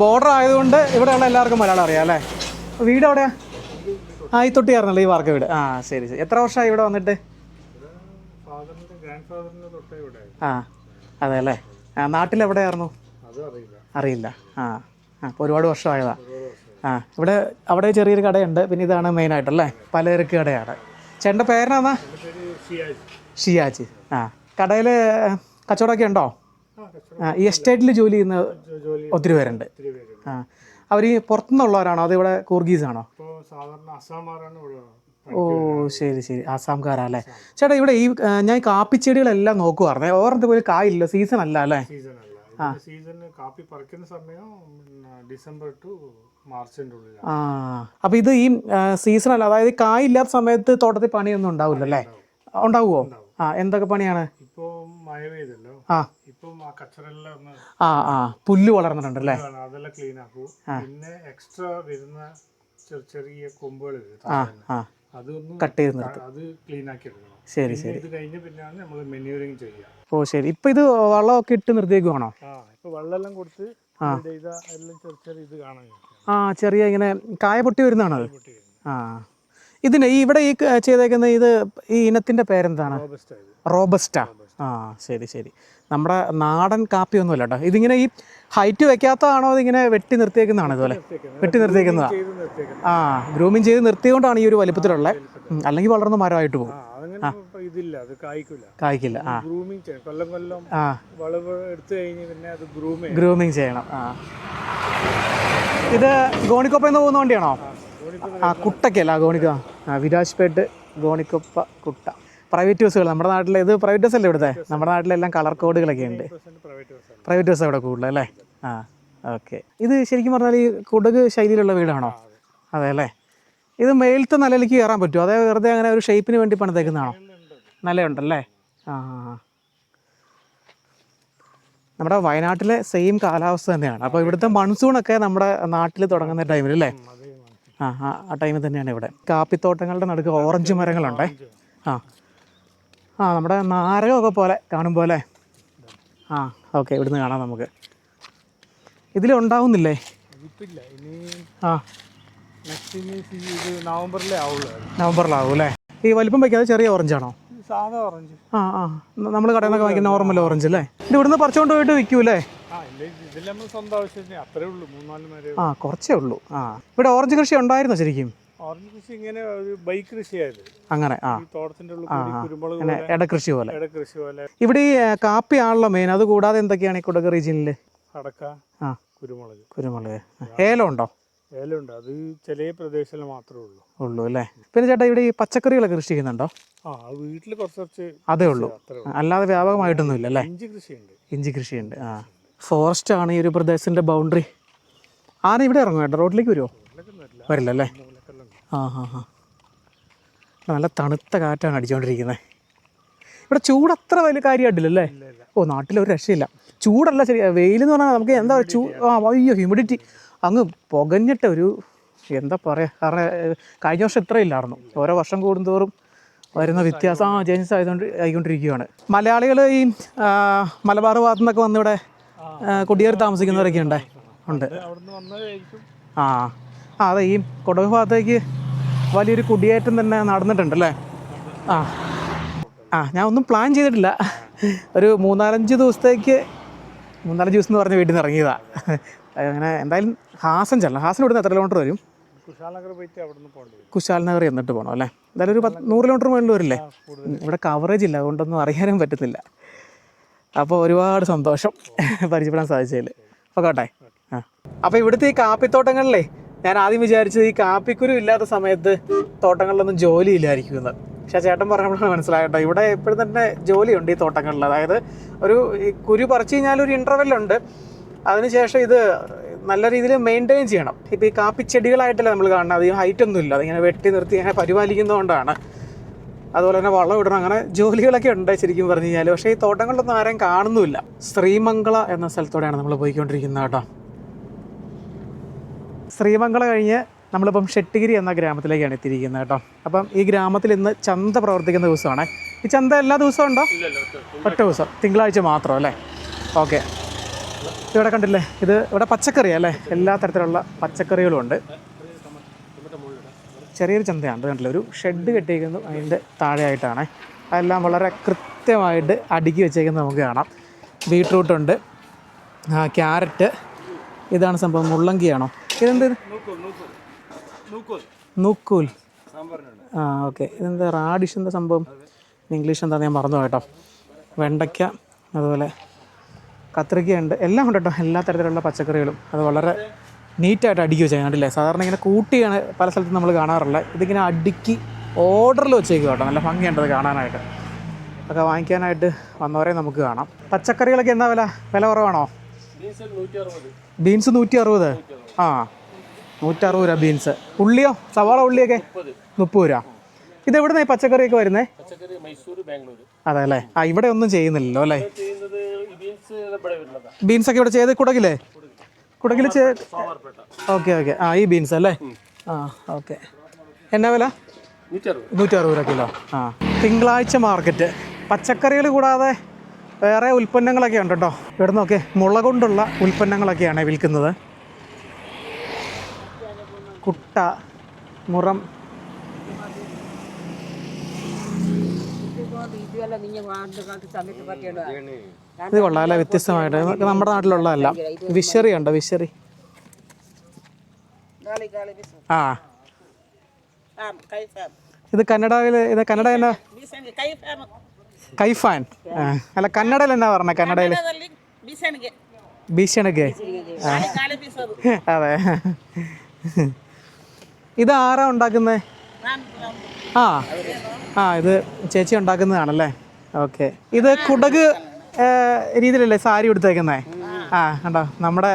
ബോർഡർ ആയതുകൊണ്ട് ഇവിടെയുള്ള എല്ലാവർക്കും മലയാളം അറിയാം അല്ലേ. വീട് എവിടെയാ? ഈ തൊട്ടിയായിരുന്നല്ലോ ഈ വാർക്ക വീട്. ശരി ശരി. എത്ര വർഷമായി ഇവിടെ വന്നിട്ട്? അതെ അല്ലേ. നാട്ടിലെവിടെയായിരുന്നു? അറിയില്ല. അപ്പോൾ ഒരുപാട് വർഷമായതാ. ഇവിടെ അവിടെ ചെറിയൊരു കടയുണ്ട്. പിന്നെ ഇതാണ് മെയിനായിട്ടല്ലേ, പലചരക്ക് കടയാണ്. ചേട്ടൻ്റെ പേരെന്നാ? ഷിയാജ്. കടയിൽ കച്ചവടമൊക്കെ ഉണ്ടോ? ഈ എസ്റ്റേറ്റിൽ ജോലി ചെയ്യുന്ന ഒത്തിരി പേരുണ്ട്. അവർ ഈ പുറത്തുനിന്നുള്ളവരാണോ അത് ഇവിടെ കൂർഗീസാണോ? ഓ ശരി ശരി, ആസാംകാരാ അല്ലേ. ചേട്ടാ ഇവിടെ ഈ ഞാൻ കാപ്പിച്ചെടികളെല്ലാം നോക്കുവായിരുന്നേ. ഓരോരുത്തർ പോലും കായില്ല, സീസൺ അല്ല അല്ലേ? കാപ്പി പറിക്കുന്ന സമയം ഡിസംബർ ടു മാർച്ചിൻ്റെ ഉള്ളിൽ. അപ്പോൾ ഇത് ഈ സീസൺ അല്ല, അതായത് കായില്ലാത്ത സമയത്ത് തോട്ടത്തിൽ പണിയൊന്നും ഉണ്ടാവില്ല അല്ലേ? ഉണ്ടാവുമോ? എന്തൊക്കെ പണിയാണ്? ഇപ്പോൾ മഴ പെയ്തല്ലോ, ഇപ്പം ആ കച്ചറെല്ലാം പുല്ല് വളർന്നിട്ടുണ്ടല്ലേ, അതെല്ലാം ക്ലീൻ ആക്കൂ. പിന്നെ എക്സ്ട്രാ വരുന്ന ചെറിയ കൊമ്പുകൾ അതൊന്നും കട്ട് ചെയ്ത് നിർത്തും, അത് ക്ലീൻ ആക്കി എടുക്കണം. ശരി ശരി. ഇത് കഴിഞ്ഞ് പിന്നെയാണ് നമ്മൾ മെന്യൂറിങ് ചെയ്യുക. ഓ ശരി. ഇപ്പൊ ഇത് വളമൊക്കെ ഇട്ട് നിർത്തിയേക്കുവാണോ? ഇപ്പൊ വെള്ളമെല്ലാം കൊടുത്ത് എല്ലാം ചെറിയ ഇത് കാണാൻ ചെറിയ ഇങ്ങനെ കായ പൊട്ടി വരുന്നതാണോ അത്? ഇതിന് ഇവിടെ ഈ ചെയ്തേക്കുന്ന ഇത് ഈ ഇനത്തിന്റെ പേരെന്താണ്? റോബസ്റ്റ. ശരി ശരി. നമ്മുടെ നാടൻ കാപ്പിയൊന്നുമല്ല കേട്ടോ. ഇതിങ്ങനെ ഈ ഹൈറ്റ് വെക്കാത്തതാണോ അതിങ്ങനെ വെട്ടി നിർത്തിയേക്കുന്നതാണോ? ഇതുപോലെ വെട്ടി നിർത്തിയേക്കുന്നതാ. ഗ്രൂമിങ് ചെയ്ത് നിർത്തിയോണ്ടാണ് ഈ ഒരു വലിപ്പത്തിലുള്ള, അല്ലെങ്കിൽ വളർന്ന മരമായിട്ട് പോകും. കായ്ക്കില്ല. ഗ്രൂമിങ് ചെയ്യണം. ഇത് ഗോണിക്കൊപ്പ എന്ന് പോകുന്ന വണ്ടിയാണോ? കുട്ടയ്ക്കല്ല, ഗോണിക്ക. വിരാജ്പേട്ട് ഗോണിക്കൊപ്പ കുട്ട. പ്രൈവറ്റ് ബസ്സുകൾ നമ്മുടെ നാട്ടിൽ, ഇത് പ്രൈവറ്റ് ബസ് അല്ലേ ഇവിടുത്തെ? നമ്മുടെ നാട്ടിലെല്ലാം കളർ കോഡുകളൊക്കെ ഉണ്ട്. പ്രൈവറ്റ് ബസ് ഇവിടെ കൂടുതൽ അല്ലേ? ഓക്കെ. ഇത് ശരിക്കും പറഞ്ഞാൽ ഈ കുടക് ശൈലിയിലുള്ള വീടാണോ? അതെ അല്ലേ. ഇത് മേലത്തെ നിലയിലേക്ക് കയറാൻ പറ്റുമോ? അതേ വെറുതെ അങ്ങനെ ഒരു ഷേപ്പിന് വേണ്ടി പണിതേക്കുന്നതാണോ? നിലയുണ്ടല്ലേ. നമ്മുടെ വയനാട്ടിലെ സെയിം കാലാവസ്ഥ തന്നെയാണ്. അപ്പോൾ ഇവിടുത്തെ മൺസൂണൊക്കെ നമ്മുടെ നാട്ടിൽ തുടങ്ങുന്ന ടൈമിൽ അല്ലേ? ആ ടൈമിൽ തന്നെയാണ് ഇവിടെ. കാപ്പിത്തോട്ടങ്ങളുടെ നടുക്ക് ഓറഞ്ച് മരങ്ങളുണ്ട്. നമ്മുടെ നാരകമൊക്കെ പോലെ കാണും പോലെ. ഓക്കെ, ഇവിടുന്ന് കാണാം നമുക്ക്. ഇതിലുണ്ടാവുന്നില്ലേ? നവംബറിലാവും അല്ലേ? ഈ വലിപ്പം വയ്ക്കാതെ ചെറിയ ഓറഞ്ചാണോ? സാധാ ഓറഞ്ച്. നമ്മൾ കടയിൽ നിന്നൊക്കെ വാങ്ങിക്കുന്ന നോർമൽ ഓറഞ്ച് അല്ലേ? ഇത് ഇവിടുന്ന് പറിച്ചുകൊണ്ട് പോയിട്ട് വിൽക്കൂല്ലേ? കുറച്ചേ ഉള്ളൂ. ഇവിടെ ഓറഞ്ച് കൃഷി ഉണ്ടായിരുന്നോ ശരിക്കും? ഓറഞ്ച് കൃഷി ഇങ്ങനെ ഒരു ബൈ കൃഷിയായത് അങ്ങനെ. തോട്ടത്തിന്റെ ഉള്ളിൽ ഇടകൃഷി പോലെ. ഇവിടെ ഈ കാപ്പി ആണല്ലോ മെയിൻ. അത് കൂടാതെ എന്തൊക്കെയാണ് ഈ കുടക് റീജിയനിൽ? അടക്ക, കുരുമുളക്. ഏലം ഉണ്ടോ? ഏലമുണ്ട്. അത് ചില പ്രദേശങ്ങളിൽ മാത്രമേ ഉള്ളൂ അല്ലേ? പിന്നെ ചേട്ടാ ഇവിടെ ഈ പച്ചക്കറികളൊക്കെ കൃഷി ചെയ്യുന്നുണ്ടോ? വീട്ടിൽ കുറച്ച് അതേ ഉള്ളൂ, അല്ലാതെ വ്യാപകമായിട്ടൊന്നും ഇല്ല അല്ലേ? ഇഞ്ചി കൃഷിയുണ്ട്. ഫോറസ്റ്റ് ആണ് ഈ ഒരു പ്രദേശത്തിന്റെ ബൗണ്ടറി. ആന ഇവിടെ ഇറങ്ങും കേട്ടോ? റോഡിലേക്ക് വരുമോ? വരില്ല അല്ലേ? നല്ല തണുത്ത കാറ്റാണ് അടിച്ചുകൊണ്ടിരിക്കുന്നത്. ഇവിടെ ചൂട് അത്ര വലിയ കാര്യമായിട്ടില്ലല്ലേ? നാട്ടിലൊരു രക്ഷയില്ല. ചൂടല്ല, ശരി. വെയിലെന്ന് പറഞ്ഞാൽ നമുക്ക് എന്താ അയ്യോ, ഹ്യൂമിഡിറ്റി അങ്ങ് പുകഞ്ഞിട്ട് ഒരു എന്താ പറയുക. കാരണം കഴിഞ്ഞ വർഷം ഇത്ര ഇല്ലായിരുന്നു. ഓരോ വർഷം കൂടുന്തോറും വരുന്ന വ്യത്യാസം ചേഞ്ചസ് ആയിക്കൊണ്ടിരിക്കുകയാണ്. മലയാളികൾ ഈ മലബാർ ഭാഗത്തു നിന്നൊക്കെ വന്ന് ഇവിടെ കുടിയേറി താമസിക്കുന്നവരൊക്കെ ഉണ്ട്. അതെ, ഈ കുടക് ഭാഗത്തേക്ക് വലിയൊരു കുടിയേറ്റം തന്നെ നടന്നിട്ടുണ്ടല്ലേ? ഞാൻ ഒന്നും പ്ലാൻ ചെയ്തിട്ടില്ല. ഒരു 3-4 ദിവസത്തേക്ക്, 3-4 ദിവസം എന്ന് പറഞ്ഞ് വീട്ടിൽ നിന്ന് ഇറങ്ങിയതാണ്. അങ്ങനെ എന്തായാലും ഹാസൻ ചെല്ലണം. ഹാസൻ ഇവിടുന്ന് എത്ര കിലോമീറ്റർ വരും? കുശാൽ നഗർ പോയിട്ട് അവിടെ നിന്ന് പോകേണ്ടി വരും. കുശാൽ നഗർ എന്നിട്ട് പോകണം അല്ലേ? എന്തായാലും ഒരു 100 കിലോമീറ്റർ മുകളിൽ വരില്ലേ? ഇവിടെ കവറേജ് ഇല്ല, അതുകൊണ്ടൊന്നും അറിയാനും പറ്റുന്നില്ല. അപ്പോൾ ഒരുപാട് സന്തോഷം പരിചയപ്പെടാൻ സാധിച്ചതിൽ. ഓക്കെ. ആ അപ്പോൾ ഇവിടുത്തെ ഈ കാപ്പിത്തോട്ടങ്ങളിലേ ഞാൻ ആദ്യം വിചാരിച്ചത് ഈ കാപ്പിക്കുരു ഇല്ലാത്ത സമയത്ത് തോട്ടങ്ങളിലൊന്നും ജോലിയില്ലായിരിക്കും എന്ന്. പക്ഷേ ചേട്ടൻ പറഞ്ഞപ്പോഴാണ് മനസ്സിലായിട്ടോ, ഇവിടെ എപ്പോഴും തന്നെ ജോലിയുണ്ട് ഈ തോട്ടങ്ങളിൽ. അതായത് ഈ കുരു പറിച്ചു കഴിഞ്ഞാൽ ഒരു ഇൻ്റർവെല്ലുണ്ട്, അതിനുശേഷം ഇത് നല്ല രീതിയിൽ മെയിൻറ്റെയിൻ ചെയ്യണം. ഇപ്പോൾ ഈ കാപ്പിച്ചെടികളായിട്ടല്ല നമ്മൾ കാണുന്നത്, അധികം ഹൈറ്റ് ഒന്നും ഇല്ല, അതിങ്ങനെ വെട്ടി നിർത്തി അങ്ങനെ പരിപാലിക്കുന്നതുകൊണ്ടാണ്. അതുപോലെ തന്നെ വളം ഇടണം, അങ്ങനെ ജോലികളൊക്കെ ഉണ്ട് ശരിക്കും പറഞ്ഞു കഴിഞ്ഞാൽ. പക്ഷേ ഈ തോട്ടങ്ങളിലൊന്നും ആരെയും കാണുന്നുമില്ല. ശ്രീമംഗള എന്ന സ്ഥലത്തോടെയാണ് നമ്മൾ പോയിക്കൊണ്ടിരിക്കുന്നത് കേട്ടോ. ശ്രീമംഗള കഴിഞ്ഞ് നമ്മളിപ്പം ഷെട്ടിഗിരി എന്ന ഗ്രാമത്തിലേക്കാണ് എത്തിയിരിക്കുന്നത് കേട്ടോ. അപ്പം ഈ ഗ്രാമത്തിൽ ഇന്ന് ചന്ത പ്രവർത്തിക്കുന്ന ദിവസമാണ്. ഈ ചന്ത എല്ലാ ദിവസവും ഉണ്ടോ? ഒറ്റ ദിവസം, തിങ്കളാഴ്ച മാത്രം അല്ലേ? ഓക്കെ. ഇവിടെ കണ്ടില്ലേ, ഇവിടെ പച്ചക്കറിയാണ് അല്ലേ? എല്ലാ തരത്തിലുള്ള പച്ചക്കറികളും ഉണ്ട്. ചെറിയൊരു ചന്തയാണ് കണ്ടില്ലേ, ഒരു ഷെഡ് കെട്ടിയിരിക്കുന്നു അതിൻ്റെ താഴെയായിട്ടാണ്. അതെല്ലാം വളരെ കൃത്യമായിട്ട് അടുക്കി വെച്ചേക്കുന്നത് നമുക്ക് കാണാം. ബീട്രൂട്ടുണ്ട്, ക്യാരറ്റ്, ഇതാണ് സംഭവം മുള്ളങ്കിയാണോ? ഇതെന്ത്? നൂക്കൂൽ. ഓക്കെ. ഇതെന്താ റാഡിഷ് എന്താ സംഭവം? ഇംഗ്ലീഷ് എന്താ ഞാൻ മറന്നു കേട്ടോ. വെണ്ടയ്ക്ക, അതുപോലെ കത്രിക്കയുണ്ട്, എല്ലാം ഉണ്ട് കേട്ടോ. എല്ലാ തരത്തിലുള്ള പച്ചക്കറികളും അത് വളരെ നീറ്റായിട്ട് അടുക്കി വെച്ചേക്കാം കണ്ടില്ലേ. സാധാരണ ഇങ്ങനെ കൂട്ടിയാണ് പല സ്ഥലത്തും നമ്മൾ കാണാറുള്ളത്. ഇതിങ്ങനെ അടുക്കി ഓർഡറിൽ വെച്ചേക്കുക കേട്ടോ. നല്ല ഭംഗിയുണ്ടത് കാണാനായിട്ട്. ഒക്കെ വാങ്ങിക്കാനായിട്ട് വന്നവരെ നമുക്ക് കാണാം. പച്ചക്കറികളൊക്കെ എന്താ വില കുറവാണോ? ബീൻസ് 160. ആ 160 രൂപ ബീൻസ്. ഉള്ളിയോ, സവാള ഉള്ളിയൊക്കെ 30 രൂപ. ഇതെവിടുന്നാണ് ഈ പച്ചക്കറിയൊക്കെ വരുന്നത്? അതെ അല്ലേ. ഇവിടെ ഒന്നും ചെയ്യുന്നില്ലല്ലോ അല്ലേ? ബീൻസൊക്കെ ഇവിടെ ചെയ്ത് കുടകിൽ ഓക്കെ. ഈ ബീൻസ് അല്ലേ? ഓക്കെ. എന്നാ വില? 160 രൂപ കിലോ. തിങ്കളാഴ്ച മാർക്കറ്റ്. പച്ചക്കറികൾ കൂടാതെ വേറെ ഉൽപ്പന്നങ്ങളൊക്കെ ഉണ്ട് കേട്ടോ. ഇവിടെ നോക്കെ മുള കൊണ്ടുള്ള ഉൽപ്പന്നങ്ങളൊക്കെയാണ് വിൽക്കുന്നത്. കുട്ട, മുറം. ഇത് കൊള്ളാമല്ലേ, വ്യത്യസ്തമായിട്ട്. നമ്മുടെ നാട്ടിലുള്ളതല്ല. വിഷറി ഉണ്ടോ? വിഷറി. ഇത് കന്നഡയിൽ എന്നാ? കൈഫാൻ. അല്ല, കന്നഡയിൽ എന്നാ പറഞ്ഞ? കന്നഡയിൽ ഭീഷണിക്ക്. അതെ. ഇത് ആരാ ഉണ്ടാക്കുന്നത്? ഇത് ചേച്ചി ഉണ്ടാക്കുന്നതാണല്ലേ? ഓക്കെ. ഇത് കുടക് രീതിയിലല്ലേ സാരി എടുത്തേക്കുന്നേ? കണ്ടോ, നമ്മുടെ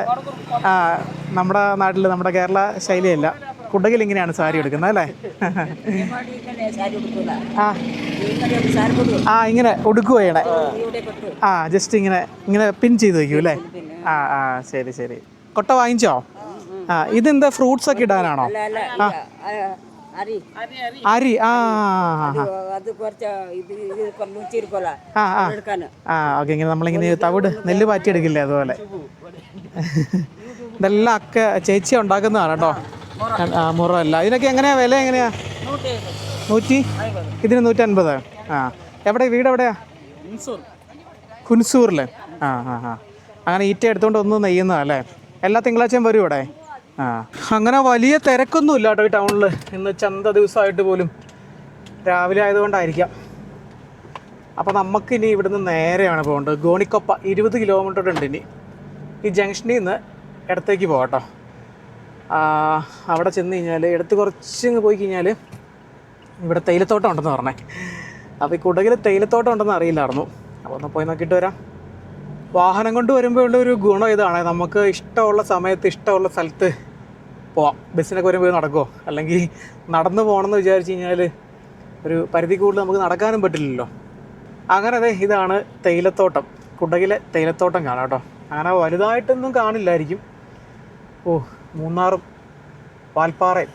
നാട്ടിൽ, നമ്മുടെ കേരള ശൈലിയല്ല, കുടകിൽ ഇങ്ങനെയാണ് സാരി എടുക്കുന്നത് അല്ലേ? ഇങ്ങനെ ഉടുക്കുക ചെയ്യണേ. ജസ്റ്റ് ഇങ്ങനെ പിൻ ചെയ്ത് വയ്ക്കൂ അല്ലേ? ശരി. കൊട്ട വാങ്ങിച്ചോ? ഇതെന്താ, ഫ്രൂട്ട്സ് ഒക്കെ ഇടാനാണോ? അരി. ഓക്കെ. ഇങ്ങനെ നമ്മളിങ്ങനെ തവിട് നെല്ല് പാറ്റിയെടുക്കില്ലേ, അതുപോലെ. ഇതെല്ലാം ചേച്ചി ഉണ്ടാക്കുന്നതാണ് കേട്ടോ. മുറല്ല. ഇതിനൊക്കെ എങ്ങനെയാ വില? എങ്ങനെയാ? 100. ഇതിന് 150. എവിടെ വീട്? എവിടെയാ? കുൻസൂറിൽ. അങ്ങനെ ഈറ്റ എടുത്തുകൊണ്ട് ഒന്ന് നെയ്യുന്നതല്ലേ? എല്ലാ തിങ്കളാഴ്ചയും വരും ഇവിടെ. അങ്ങനെ വലിയ തിരക്കൊന്നും ഇല്ല കേട്ടോ ഈ ടൗണിൽ. ഇന്ന് ചന്ത ദിവസമായിട്ട് പോലും രാവിലെ ആയതുകൊണ്ടായിരിക്കാം. അപ്പോൾ നമുക്കിനി ഇവിടുന്ന് നേരെയാണ് പോകേണ്ടത്. ഗോണിക്കൊപ്പ 20 കിലോമീറ്റർ ഉണ്ട് ഇനി. ഈ ജംഗ്ഷനിൽ നിന്ന് ഇടത്തേക്ക് പോകാം കേട്ടോ. അവിടെ ചെന്ന് കഴിഞ്ഞാൽ ഇടത്ത് കുറച്ച് പോയി കഴിഞ്ഞാൽ ഇവിടെ തേയിലത്തോട്ടം ഉണ്ടെന്ന് പറഞ്ഞേ. അപ്പോൾ ഈ കുടകിൽ തേയിലത്തോട്ടം ഉണ്ടെന്ന് അറിയില്ലായിരുന്നു. അപ്പോൾ ഒന്ന് പോയി നോക്കിയിട്ട് വരാം. വാഹനം കൊണ്ട് വരുമ്പോൾ ഉള്ള ഒരു ഗുണം ഇതാണ്, നമുക്ക് ഇഷ്ടമുള്ള സമയത്ത് ഇഷ്ടമുള്ള സ്ഥലത്ത് പോവാം. ബസ്സിനൊക്കെ വരുമ്പോൾ നടക്കുമോ, അല്ലെങ്കിൽ നടന്നു പോകണമെന്ന് വിചാരിച്ച് കഴിഞ്ഞാൽ ഒരു പരിധി കൂടുതൽ നമുക്ക് നടക്കാനും പറ്റില്ലല്ലോ. അങ്ങനെ ഇതാണ് തേയിലത്തോട്ടം. കുടകിലെ തേയിലത്തോട്ടം കാണാം കേട്ടോ. അങ്ങനെ വലുതായിട്ടൊന്നും കാണില്ലായിരിക്കും. മൂന്നാറും വാൽപ്പാറയും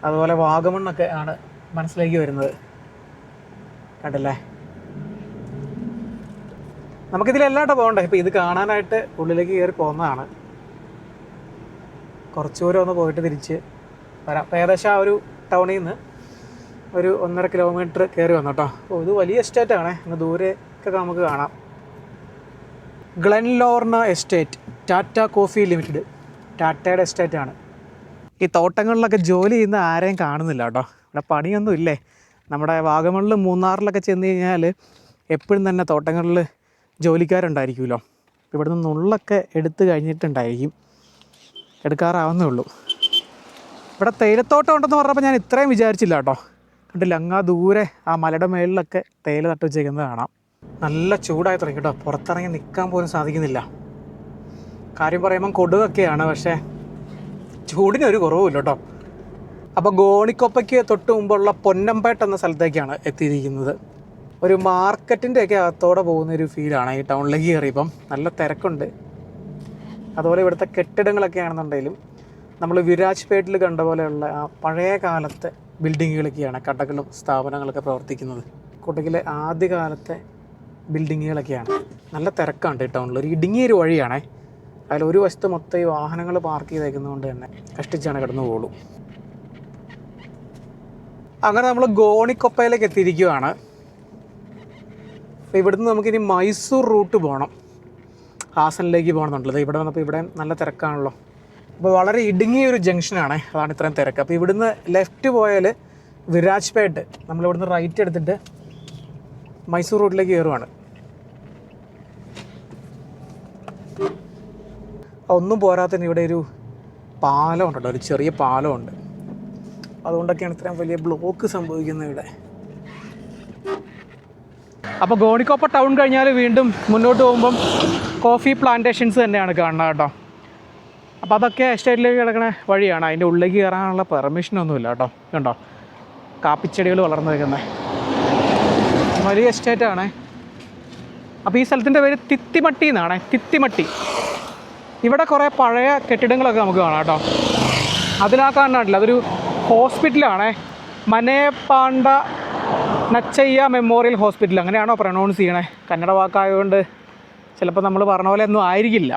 അതുപോലെ വാഗമണ്ണൊക്കെ ആണ് മനസ്സിലേക്ക് വരുന്നത്. കണ്ടില്ലേ? നമുക്കിതിലെല്ലാട്ടോ പോകണ്ടേ. ഇപ്പോൾ ഇത് കാണാനായിട്ട് ഉള്ളിലേക്ക് കയറി പോകുന്നതാണ്. കുറച്ച് ദൂരം ഒന്ന് പോയിട്ട് തിരിച്ച് വരാം. ഏകദേശം ആ ഒരു ടൗണിൽ നിന്ന് ഒരു 1.5 കിലോമീറ്റർ കയറി വന്നു കേട്ടോ. ഇത് വലിയ എസ്റ്റേറ്റാണ്. ഇന്ന് ദൂരെയൊക്കെ നമുക്ക് കാണാം. ഗ്ലെൻലോർണ എസ്റ്റേറ്റ്, ടാറ്റ കോഫി ലിമിറ്റഡ്, ടാറ്റയുടെ എസ്റ്റേറ്റാണ്. ഈ തോട്ടങ്ങളിലൊക്കെ ജോലി ചെയ്യുന്ന ആരെയും കാണുന്നില്ല കേട്ടോ. ഇവിടെ പണിയൊന്നും ഇല്ലേ. നമ്മുടെ വാഗമണിലും മൂന്നാറിലൊക്കെ ചെന്ന് കഴിഞ്ഞാൽ എപ്പോഴും തന്നെ തോട്ടങ്ങളിൽ ജോലിക്കാരുണ്ടായിരിക്കുമല്ലോ. ഇവിടുന്ന് നുള്ളൊക്കെ എടുത്ത് കഴിഞ്ഞിട്ടുണ്ടായിരിക്കും, എടുക്കാറാവുന്നേ ഉള്ളൂ. ഇവിടെ തേയിലത്തോട്ടം ഉണ്ടെന്ന് പറഞ്ഞപ്പോൾ ഞാൻ ഇത്രയും വിചാരിച്ചില്ല കേട്ടോ. കണ്ടില്ല, അങ്ങാ ദൂരെ ആ മലയുടെ മേളിലൊക്കെ തേയില നട്ട് വെച്ചേക്കുന്നത് കാണാം. നല്ല ചൂടായി തുടങ്ങി കേട്ടോ. പുറത്തിറങ്ങി നിൽക്കാൻ പോലും സാധിക്കുന്നില്ല. കാര്യം പറയുമ്പം കൊതുകൊക്കെയാണ്, പക്ഷേ ചൂടിനൊരു കുറവുമില്ല കേട്ടോ. അപ്പോൾ ഗോണിക്കൊപ്പയ്ക്ക് തൊട്ട് മുമ്പുള്ള പൊന്നമ്പേട്ട് എന്ന സ്ഥലത്തേക്കാണ് എത്തിയിരിക്കുന്നത്. ഒരു മാർക്കറ്റിൻ്റെയൊക്കെ അകത്തോടെ പോകുന്നൊരു ഫീലാണ് ഈ ടൗണിലേക്ക് കയറിയപ്പം. നല്ല തിരക്കുണ്ട്. അതുപോലെ ഇവിടുത്തെ കെട്ടിടങ്ങളൊക്കെ ആണെന്നുണ്ടെങ്കിലും നമ്മൾ വിരാജ്പേട്ടിൽ കണ്ട പോലെയുള്ള ആ പഴയ കാലത്തെ ബിൽഡിങ്ങുകളൊക്കെയാണ്, കടകളും സ്ഥാപനങ്ങളൊക്കെ പ്രവർത്തിക്കുന്നത്. കൊടകിലെ ആദ്യകാലത്തെ ബിൽഡിങ്ങുകളൊക്കെയാണ്. നല്ല തിരക്കാണ് ഈ ടൗണിൽ. ഒരു ഇടുങ്ങിയൊരു വഴിയാണേ. അതിലൊരു വശത്ത് മൊത്തം ഈ വാഹനങ്ങൾ പാർക്ക് ചെയ്തേക്കുന്നതുകൊണ്ട് തന്നെ കഷ്ടിച്ചാണ് കിടന്നു പോകുള്ളൂ. അങ്ങനെ നമ്മൾ ഗോണിക്കൊപ്പയിലേക്ക് എത്തിയിരിക്കുകയാണ്. അപ്പോൾ ഇവിടുന്ന് നമുക്കിനി മൈസൂർ റൂട്ട് പോകണം, ഹാസനിലേക്ക് പോകണമെന്നുള്ളത്. ഇവിടെ വന്നപ്പോൾ ഇവിടെ നല്ല തിരക്കാണല്ലോ. അപ്പോൾ വളരെ ഇടുങ്ങിയൊരു ജംഗ്ഷനാണ്, അതാണ് ഇത്രയും തിരക്ക്. അപ്പോൾ ഇവിടുന്ന് ലെഫ്റ്റ് പോയാൽ വിരാജ്പേട്ട്, നമ്മളിവിടുന്ന് റൈറ്റ് എടുത്തിട്ട് മൈസൂർ റൂട്ടിലേക്ക് കയറുവാണ്. ഒന്നും പോരാത്തതിന് ഇവിടെ ഒരു പാലം ഉണ്ടല്ലോ, ഒരു ചെറിയ പാലമുണ്ട്. അതുകൊണ്ടൊക്കെയാണ് ഇത്രയും വലിയ ബ്ലോക്ക് സംഭവിക്കുന്നത് ഇവിടെ. അപ്പോൾ ഗോണിക്കൊപ്പ ടൗൺ കഴിഞ്ഞാൽ വീണ്ടും മുന്നോട്ട് പോകുമ്പം കോഫി പ്ലാന്റേഷൻസ് തന്നെയാണ് കാണുന്നത് കേട്ടോ. അപ്പോൾ അതൊക്കെ എസ്റ്റേറ്റിലേക്ക് കിടക്കുന്ന വഴിയാണ്. അതിൻ്റെ ഉള്ളിലേക്ക് കയറാനുള്ള പെർമിഷനൊന്നുമില്ല കേട്ടോ. കണ്ടോ, കാപ്പിച്ചെടികൾ വളർന്നു നിൽക്കുന്നത് വലിയ എസ്റ്റേറ്റാണ്. അപ്പോൾ ഈ സ്ഥലത്തിൻ്റെ പേര് തിത്തിമട്ടി എന്നാണ്. തിത്തിമട്ടി. ഇവിടെ കുറേ പഴയ കെട്ടിടങ്ങളൊക്കെ നമുക്ക് കാണാം കേട്ടോ. അതിലാ കാണാനില്ല, അതൊരു ഹോസ്പിറ്റലാണ്. മനേപ്പാണ്ട നച്ചയ്യ മെമ്മോറിയൽ ഹോസ്പിറ്റൽ, അങ്ങനെയാണോ പ്രൊനൗൺസ് ചെയ്യണേ? കന്നഡ വാക്കായതുകൊണ്ട് ചിലപ്പോൾ നമ്മൾ പറഞ്ഞ പോലെ ഒന്നും ആയിരിക്കില്ല.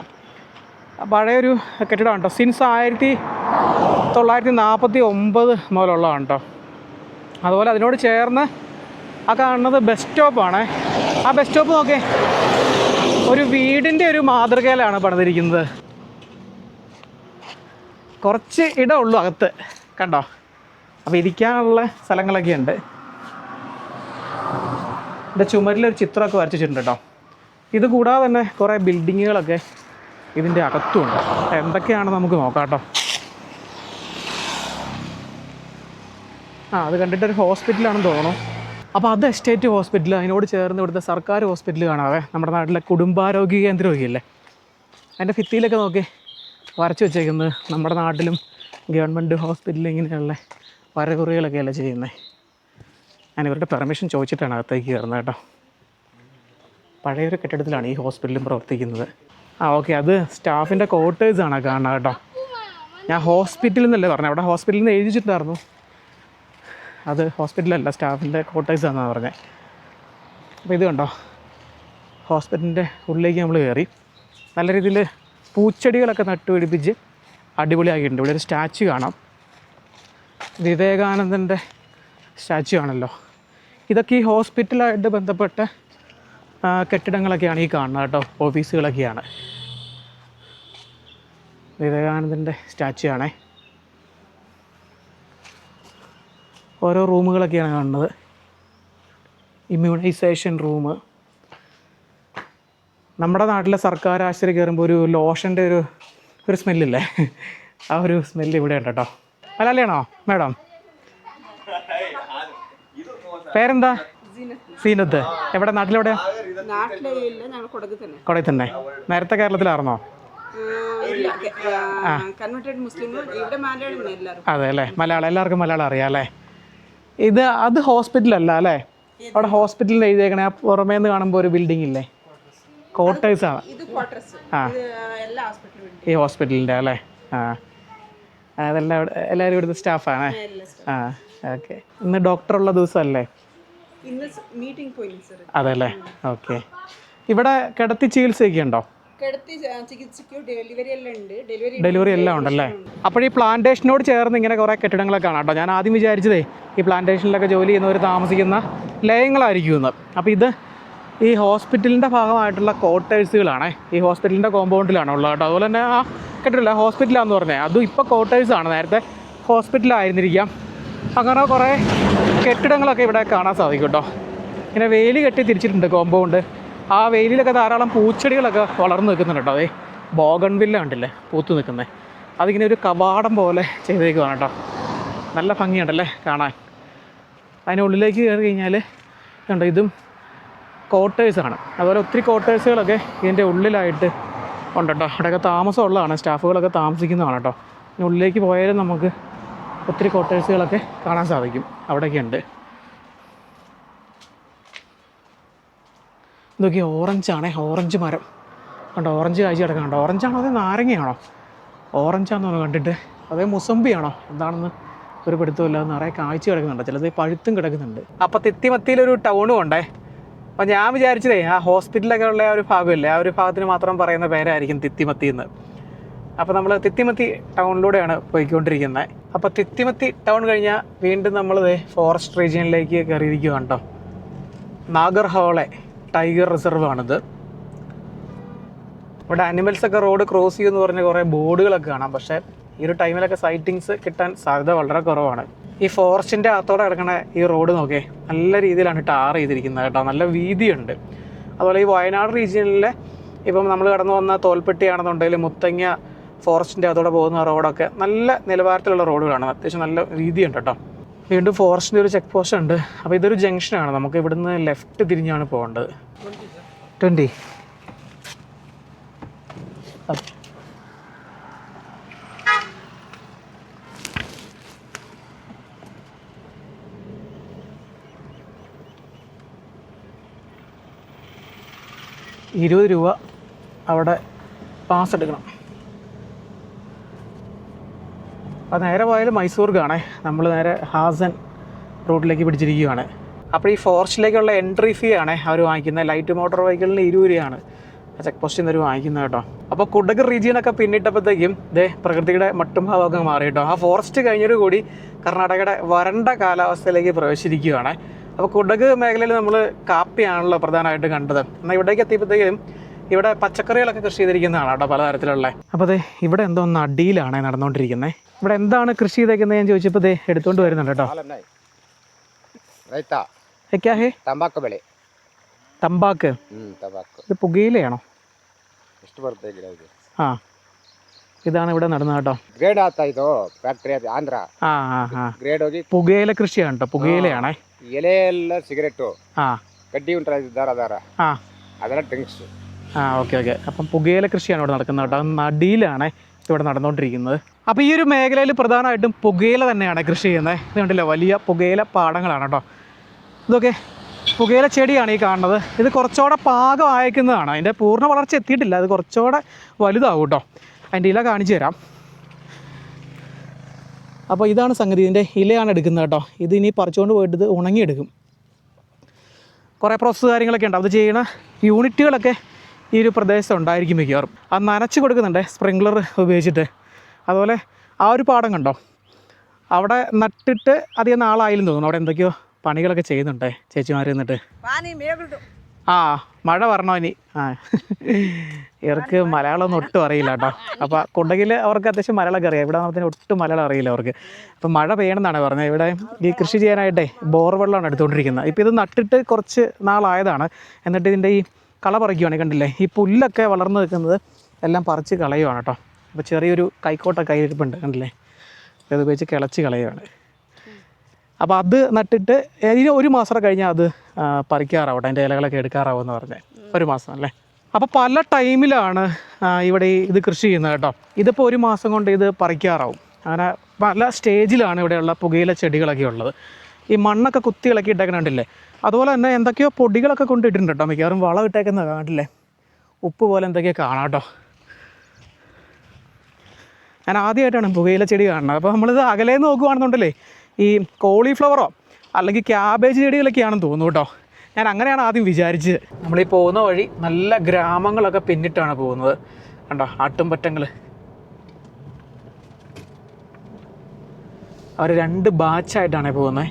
പഴയൊരു കെട്ടിടമാണ് കേട്ടോ. സിൻസ് 1949 മുതലുള്ളതാണ് കേട്ടോ. അതുപോലെ അതിനോട് ചേർന്ന് ആ കാണുന്നത് ബസ് സ്റ്റോപ്പാണ്. ആ ബസ് സ്റ്റോപ്പ് നോക്കേ, ഒരു വീടിൻ്റെ ഒരു മാതൃകയിലാണ് പണിതിരിക്കുന്നത്. കുറച്ച് ഇടമുള്ളൂ അകത്ത്, കണ്ടോ. അപ്പോൾ ഇരിക്കാനുള്ള സ്ഥലങ്ങളൊക്കെ ഉണ്ട്. എൻ്റെ ചുമരിലൊരു ചിത്രമൊക്കെ വരച്ചിട്ടുണ്ട് കേട്ടോ. ഇത് കൂടാതെ തന്നെ കുറേ ബിൽഡിങ്ങുകളൊക്കെ ഇതിൻ്റെ അകത്തുമുണ്ട്. എന്തൊക്കെയാണെന്ന് നമുക്ക് നോക്കാം കേട്ടോ. അത് കണ്ടിട്ടൊരു ഹോസ്പിറ്റലാണെന്ന് തോന്നുന്നു. അപ്പോൾ അത് എസ്റ്റേറ്റ് ഹോസ്പിറ്റൽ. അതിനോട് ചേർന്ന് ഇവിടുത്തെ സർക്കാർ ഹോസ്പിറ്റൽ കാണാതെ നമ്മുടെ നാട്ടിലെ കുടുംബാരോഗ്യ കേന്ദ്രമൊക്കെ ഇല്ലേ, അതിൻ്റെ ഭിത്തിയിലൊക്കെ നോക്കി വരച്ച് വെച്ചേക്കുന്നത്. നമ്മുടെ നാട്ടിലും ഗവൺമെൻറ് ഹോസ്പിറ്റലിൽ ഇങ്ങനെയുള്ള വരകുറികളൊക്കെയല്ലേ ചെയ്യുന്നത്. ഞാൻ ഇവരുടെ പെർമിഷൻ ചോദിച്ചിട്ടാണ് അകത്തേക്ക് കയറുന്നത് കേട്ടോ. പഴയൊരു കെട്ടിടത്തിലാണ് ഈ ഹോസ്പിറ്റലും പ്രവർത്തിക്കുന്നത്. ഓക്കെ, അത് സ്റ്റാഫിൻ്റെ ക്വാർട്ടേഴ്സാണ് കാണുന്നത് കേട്ടോ. ഞാൻ ഹോസ്പിറ്റലിൽ നിന്നല്ലേ പറഞ്ഞത്, അവിടെ ഹോസ്പിറ്റലിൽ നിന്ന് എഴുതിച്ചിട്ടുണ്ടായിരുന്നു. അത് ഹോസ്പിറ്റലല്ല, സ്റ്റാഫിൻ്റെ ക്വാർട്ടേഴ്സാണെന്നാണ് പറഞ്ഞത്. അപ്പോൾ ഇത് കണ്ടോ, ഹോസ്പിറ്റലിൻ്റെ ഉള്ളിലേക്ക് നമ്മൾ കയറി. നല്ല രീതിയിൽ പൂച്ചെടികളൊക്കെ നട്ടുപിടിപ്പിച്ച് അടിപൊളിയാക്കിയിട്ടുണ്ട്. ഇവിടെ ഒരു സ്റ്റാച്ചു കാണാം, വിവേകാനന്ദൻ്റെ സ്റ്റാച്ചു ആണല്ലോ. ഇതൊക്കെ ഈ ഹോസ്പിറ്റലായിട്ട് ബന്ധപ്പെട്ട കെട്ടിടങ്ങളൊക്കെയാണ് ഈ കാണുന്നത് കേട്ടോ. ഓഫീസുകളൊക്കെയാണ്. വിവേകാനന്ദൻ്റെ സ്റ്റാച്ചു ആണേ. ഓരോ റൂമുകളൊക്കെയാണ് കാണുന്നത്. Immunisation room. നമ്മുടെ നാട്ടിലെ സർക്കാർ ആശുപത്രി കയറുമ്പോൾ ഒരു ലോഷൻ്റെ ഒരു സ്മെല്ലില്ലേ, ആ ഒരു സ്മെല്ല് ഇവിടെ ഉണ്ട് കേട്ടോ. മലയാളിയാണോ മാഡം? പേരെന്താ? സീനത്ത്. എവിടെ, നാട്ടിലെവിടെ? കൊടകിൽ തന്നെ. നേരത്തെ കേരളത്തിലായിരുന്നോ? അതെ അല്ലേ, മലയാളം, എല്ലാവർക്കും മലയാളം അറിയാം അല്ലേ. അത് ഹോസ്പിറ്റലല്ല അല്ലേ? അവിടെ ഹോസ്പിറ്റലിൽ എഴുതിയേക്കണേ. ആ പുറമേ നിന്ന് കാണുമ്പോൾ ഒരു ബിൽഡിംഗ് ഇല്ലേ, ക്വാർട്ടേഴ്സാണ്. ഈ ഹോസ്പിറ്റലിൻ്റെ അല്ലേ? അതെല്ലാം എല്ലാവരും ഇവിടുത്തെ സ്റ്റാഫാണേ. ഓക്കെ. ഇന്ന് ഡോക്ടറുള്ള ദിവസമല്ലേ? അതല്ലേ, ഓക്കെ. ഇവിടെ കിടത്തി ചികിത്സയൊക്കെ ഉണ്ടോ? ഡെലിവറി എല്ലാം ഉണ്ടല്ലേ. അപ്പോൾ ഈ പ്ലാന്റേഷനോട് ചേർന്ന് ഇങ്ങനെ കുറേ കെട്ടിടങ്ങളൊക്കെ കാണാം കേട്ടോ. ഞാൻ ആദ്യം വിചാരിച്ചതേ ഈ പ്ലാന്റേഷനിലൊക്കെ ജോലി ചെയ്യുന്നവർ താമസിക്കുന്ന ലയങ്ങളായിരിക്കുമെന്ന്. അപ്പോൾ ഇത് ഈ ഹോസ്പിറ്റലിൻ്റെ ഭാഗമായിട്ടുള്ള ക്വാർട്ടേഴ്സുകളാണ്. ഈ ഹോസ്പിറ്റലിൻ്റെ കോമ്പൗണ്ടിലാണ് ഉള്ളത് കേട്ടോ. അതുപോലെ തന്നെ ആ കേട്ടിട്ടില്ല ഹോസ്പിറ്റലാണെന്ന് പറഞ്ഞത്. അതും ഇപ്പോൾ ക്വാർട്ടേഴ്സാണ്, നേരത്തെ ഹോസ്പിറ്റലായിരുന്നിരിക്കാം. അങ്ങനെ കുറേ കെട്ടിടങ്ങളൊക്കെ ഇവിടെ കാണാൻ സാധിക്കും കേട്ടോ. ഇങ്ങനെ വേലി കെട്ടി തിരിച്ചിട്ടുണ്ട് കോമ്പൗണ്ട്. ആ വേലിയിലൊക്കെ ധാരാളം പൂച്ചെടികളൊക്കെ വളർന്നു നിൽക്കുന്നുണ്ട് കേട്ടോ. അതേ ബോഗൺവില്ല കണ്ടില്ലേ പൂത്ത് നിൽക്കുന്നത്, അതിങ്ങനെ ഒരു കവാടം പോലെ ചെയ്തേക്കുവാണ് കേട്ടോ. നല്ല ഭംഗിയുണ്ടല്ലേ കാണാൻ. അതിനുള്ളിലേക്ക് കയറി കഴിഞ്ഞാൽ കണ്ടോ ഇതും ക്വാർട്ടേഴ്സാണ്. അതുപോലെ ഒത്തിരി ക്വാർട്ടേഴ്സുകളൊക്കെ ഇതിൻ്റെ ഉള്ളിലായിട്ട് ഉണ്ട് കേട്ടോ. അവിടെയൊക്കെ താമസമുള്ളതാണ്, സ്റ്റാഫുകളൊക്കെ താമസിക്കുന്നതാണ് കേട്ടോ. ഉള്ളിലേക്ക് പോയാലും നമുക്ക് ഒത്തിരി ക്വാർട്ടേഴ്സുകളൊക്കെ കാണാൻ സാധിക്കും. അവിടെയൊക്കെ ഉണ്ട്. ഇതൊക്കെ ഓറഞ്ചാണേ, ഓറഞ്ച് മരം കണ്ടോ, ഓറഞ്ച് കാഴ്ച കിടക്കുന്നുണ്ടോ. ഓറഞ്ചാണോ അതേ നാരങ്ങയാണോ? ഓറഞ്ചാണെന്ന് കണ്ടിട്ട്, അതേ മുസമ്പിയാണോ എന്താണെന്ന് ഒരു പിടുത്തമില്ല. നിറയെ കാഴ്ച കിടക്കുന്നുണ്ട്, ചിലത് പഴുത്തും കിടക്കുന്നുണ്ട്. അപ്പോൾ തിത്തിമത്തിയിലൊരു ടൗണും ഉണ്ടേ. അപ്പോൾ ഞാൻ വിചാരിച്ചതേ ആ ഹോസ്പിറ്റലൊക്കെ ഉള്ള ആ ഒരു ഭാഗമില്ലേ, ആ ഒരു ഭാഗത്തിന് മാത്രം പറയുന്ന പേരായിരിക്കും തിത്തിമത്തി എന്ന്. അപ്പോൾ നമ്മൾ തിത്തിമത്തി ടൗണിലൂടെയാണ് പോയിക്കൊണ്ടിരിക്കുന്നത്. അപ്പോൾ തിത്തിമത്തി ടൗൺ കഴിഞ്ഞാൽ വീണ്ടും നമ്മൾ ഫോറസ്റ്റ് റീജിയനിലേക്ക് കയറിയിരിക്കുകയാണ് കേട്ടോ. നാഗർഹോളെ ടൈഗർ റിസർവ് ആണിത്. ഇവിടെ അനിമൽസൊക്കെ റോഡ് ക്രോസ് ചെയ്യുമെന്ന് പറഞ്ഞ് കുറേ ബോർഡുകളൊക്കെ കാണാം. പക്ഷേ ഈ ഒരു ടൈമിലൊക്കെ സൈറ്റിങ്സ് കിട്ടാൻ സാധ്യത വളരെ കുറവാണ്. ഈ ഫോറസ്റ്റിൻ്റെ അകത്തോടെ കിടക്കണ ഈ റോഡ് നോക്കിയേ, നല്ല രീതിയിലാണ് ടാർ ചെയ്തിരിക്കുന്നത് കേട്ടോ. നല്ല വീതിയുണ്ട്. അതുപോലെ ഈ വയനാട് റീജിയനിലെ ഇപ്പം നമ്മൾ കടന്നു വന്ന തോൽപ്പെട്ടിയാണെന്നുണ്ടെങ്കിൽ മുത്തങ്ങ ഫോറസ്റ്റിൻ്റെ അകത്തോടെ പോകുന്ന റോഡൊക്കെ നല്ല നിലവാരത്തിലുള്ള റോഡുകളാണ്. അത്യാവശ്യം നല്ല വീതിയുണ്ട് കേട്ടോ. വീണ്ടും ഫോറസ്റ്റിൻ്റെ ഒരു ചെക്ക് പോസ്റ്റ് ഉണ്ട്. അപ്പോൾ ഇതൊരു ജംഗ്ഷനാണ്, നമുക്ക് ഇവിടുന്ന് ലെഫ്റ്റ് തിരിഞ്ഞാണ് പോകേണ്ടത്. 20 20 രൂപ അവിടെ പാസ് എടുക്കണം. അത് നേരെ പോയാലും മൈസൂർക്കാണേ. നമ്മൾ നേരെ ഹാസൻ റൂട്ടിലേക്ക് പിടിച്ചിരിക്കുകയാണ്. അപ്പോൾ ഈ ഫോറസ്റ്റിലേക്കുള്ള എൻട്രി ഫീ ആണ് അവർ വാങ്ങിക്കുന്നത്. ലൈറ്റ് മോട്ടോർ വെഹിക്കിളിന് 20 രൂപയാണ് ചെക്ക് പോസ്റ്റിൽ നിന്ന് അവർ വാങ്ങിക്കുന്നത് കേട്ടോ. അപ്പോൾ കുടക് റീജിയനൊക്കെ പിന്നിട്ടപ്പോഴത്തേക്കും പ്രകൃതിയുടെ മട്ടും ഭാവമൊക്കെ മാറി കേട്ടോ. ആ ഫോറസ്റ്റ് കഴിഞ്ഞൊരു കൂടി കർണാടകയുടെ വരണ്ട കാലാവസ്ഥയിലേക്ക് പ്രവേശിച്ചിരിക്കുകയാണ്. അപ്പോൾ കുടക് മേഖലയിൽ നമ്മൾ കാപ്പിയാണല്ലോ പ്രധാനമായിട്ട് കണ്ടത്. എന്നാൽ ഇവിടേക്ക് എത്തിയപ്പോഴത്തേക്കും ഇവിടെ പച്ചക്കറികളൊക്കെ കൃഷി ചെയ്തിരിക്കുന്നതാണ് കേട്ടോ, പലതരത്തിലുള്ള. അപ്പോൾ ഇവിടെ എന്തോ ഒന്ന് അടിയിലാണ് നടന്നുകൊണ്ടിരിക്കുന്നത്. ഇവിടെ എന്താണ് കൃഷി ചെയ്തേക്കുന്നത് ഞാൻ ചോദിച്ചപ്പോൾ എടുത്തുകൊണ്ട് വരുന്നുണ്ട് കേട്ടോ. ತಂಬಾಕು ಬೆಳೆ. തമ്പാക്ക് ഇത് പുകയിലയാണോ? ആ ഇതാണ് ഇവിടെ നടന്നത് കേട്ടോ. ಗ್ರೇಡ್ ಆಗ್ತಾ ಇದು ಫ್ಯಾಕ್ಟರಿ ಆಂಧ್ರ. ಗ್ರೇಡ್ ಹೋಗಿ പുകയില കൃഷിയാണ് കേട്ടോ, പുകയിലയാണേ. ಎಲೆ ಎಲ್ಲ ಸಿಗರೇಟು ಕಡ್ಡಿ ಉಂಟು ದಾರ ದಾರ ಅದೆಲ್ಲ ಡ್ರಿಂಕ್ಸ್. ഓക്കെ. അപ്പം പുകയില കൃഷിയാണ് ഇവിടെ നടക്കുന്നത് കേട്ടോ. നടിയിലാണ് ഇവിടെ നടന്നുകൊണ്ടിരിക്കുന്നത്. അപ്പോൾ ഈ ഒരു മേഖലയിൽ പ്രധാനമായിട്ടും പുകയില തന്നെയാണ് കൃഷി ചെയ്യുന്നത്. ഇത് കണ്ടില്ല, വലിയ പുകയില പാടങ്ങളാണ് കേട്ടോ. ഇതൊക്കെ പുകയില ചെടിയാണ് ഈ കാണുന്നത്. ഇത് കുറച്ചുകൂടെ പാകം അയക്കുന്നതാണ്, അതിൻ്റെ പൂർണ്ണ വളർച്ച എത്തിയിട്ടില്ല. അത് കുറച്ചുകൂടെ വലുതാവും കേട്ടോ. അതിൻ്റെ ഇല കാണിച്ചു തരാം. അപ്പോൾ ഇതാണ് സംഗതി, ഇതിൻ്റെ ഇലയാണ് എടുക്കുന്നത് കേട്ടോ. ഇത് ഇനി പറിച്ചുകൊണ്ട് പോയിട്ട് ഇത് ഉണങ്ങിയെടുക്കും. കുറേ പ്രോസസ്സ് കാര്യങ്ങളൊക്കെ ഉണ്ട്. അത് ചെയ്യുന്ന യൂണിറ്റുകളൊക്കെ ഈ ഒരു പ്രദേശത്ത് ഉണ്ടായിരിക്കും മിക്കവാറും. അത് നനച്ച് കൊടുക്കുന്നുണ്ട് സ്പ്രിങ്ക്ലർ ഉപയോഗിച്ചിട്ട്. അതുപോലെ ആ ഒരു പാടം കണ്ടോ, അവിടെ നട്ടിട്ട് അധികം നാളായാലും തോന്നുന്നു. അവിടെ എന്തൊക്കെയോ പണികളൊക്കെ ചെയ്യുന്നുണ്ടേ ചേച്ചിമാർ നിന്നിട്ട്. മഴ വരണോ ഇനി? ഇവർക്ക് മലയാളമൊന്നും ഒട്ടും അറിയില്ല കേട്ടോ. അപ്പോൾ കുടകിൽ അവർക്ക് അത്യാവശ്യം മലയാളമൊക്കെ അറിയാം. ഇവിടെ നമുക്ക് ഒട്ടും മലയാളം അറിയില്ല അവർക്ക്. അപ്പോൾ മഴ പെയ്യണമെന്നാണ് പറഞ്ഞത്. ഇവിടെ ഈ കൃഷി ചെയ്യാനായിട്ടേ ബോർവെള്ളമാണ് എടുത്തുകൊണ്ടിരിക്കുന്നത്. ഇപ്പോൾ ഇത് നട്ടിട്ട് കുറച്ച് നാളായതാണ്. എന്നിട്ട് ഇതിൻ്റെ ഈ കള പറിക്കുവാണ്, കണ്ടില്ലേ? ഈ പുല്ലൊക്കെ വളർന്നു നിൽക്കുന്നത് എല്ലാം പറിച്ച് കളയുവാണ് കേട്ടോ. അപ്പോൾ ചെറിയൊരു കൈക്കോട്ടൊക്കെ കയ്യിരിപ്പുണ്ട്, കണ്ടില്ലേ? അത് ഉപയോഗിച്ച് കിളച്ച് കളയുവാണ്. അപ്പോൾ അത് നട്ടിട്ട് ഇനി 1 മാസം കഴിഞ്ഞാൽ അത് പറിക്കാറാവട്ടെ, അതിൻ്റെ ഇലകളൊക്കെ എടുക്കാറാവും എന്ന് പറഞ്ഞത്. 1 മാസം അല്ലേ. അപ്പോൾ പല ടൈമിലാണ് ഇവിടെ ഇത് കൃഷി ചെയ്യുന്നത് കേട്ടോ. ഇതിപ്പോൾ 1 മാസം കൊണ്ട് ഇത് പറിക്കാറാവും. അങ്ങനെ പല സ്റ്റേജിലാണ് ഇവിടെയുള്ള പുകയില ചെടികളൊക്കെ ഉള്ളത്. ഈ മണ്ണൊക്കെ കുത്തി ഇളക്കി ഇട്ടേക്കണുണ്ടല്ലേ. അതുപോലെ തന്നെ എന്തൊക്കെയോ പൊടികളൊക്കെ കൊണ്ടിട്ടുണ്ട് കേട്ടോ. മിക്കവാറും വളം ഇട്ടേക്കുന്നത് കണ്ടില്ലേ, ഉപ്പ് പോലെ എന്തൊക്കെയോ കാണാം കേട്ടോ. ഞാൻ ആദ്യമായിട്ടാണ് പുകയില ചെടി കാണുന്നത്. അപ്പോൾ നമ്മളിത് അകലേന്ന് നോക്കുകയാണെന്നുണ്ടല്ലേ, ഈ കോളിഫ്ലവറോ അല്ലെങ്കിൽ ക്യാബേജ് ചെടികളൊക്കെയാണെന്ന് തോന്നുന്നു കേട്ടോ. ഞാൻ അങ്ങനെയാണ് ആദ്യം വിചാരിച്ചത്. നമ്മളീ പോകുന്ന വഴി നല്ല ഗ്രാമങ്ങളൊക്കെ പിന്നിട്ടാണ് പോകുന്നത് കണ്ടോ. ആട്ടുംപറ്റങ്ങൾ അവർ 2 ബാച്ചായിട്ടാണ് പോകുന്നത്.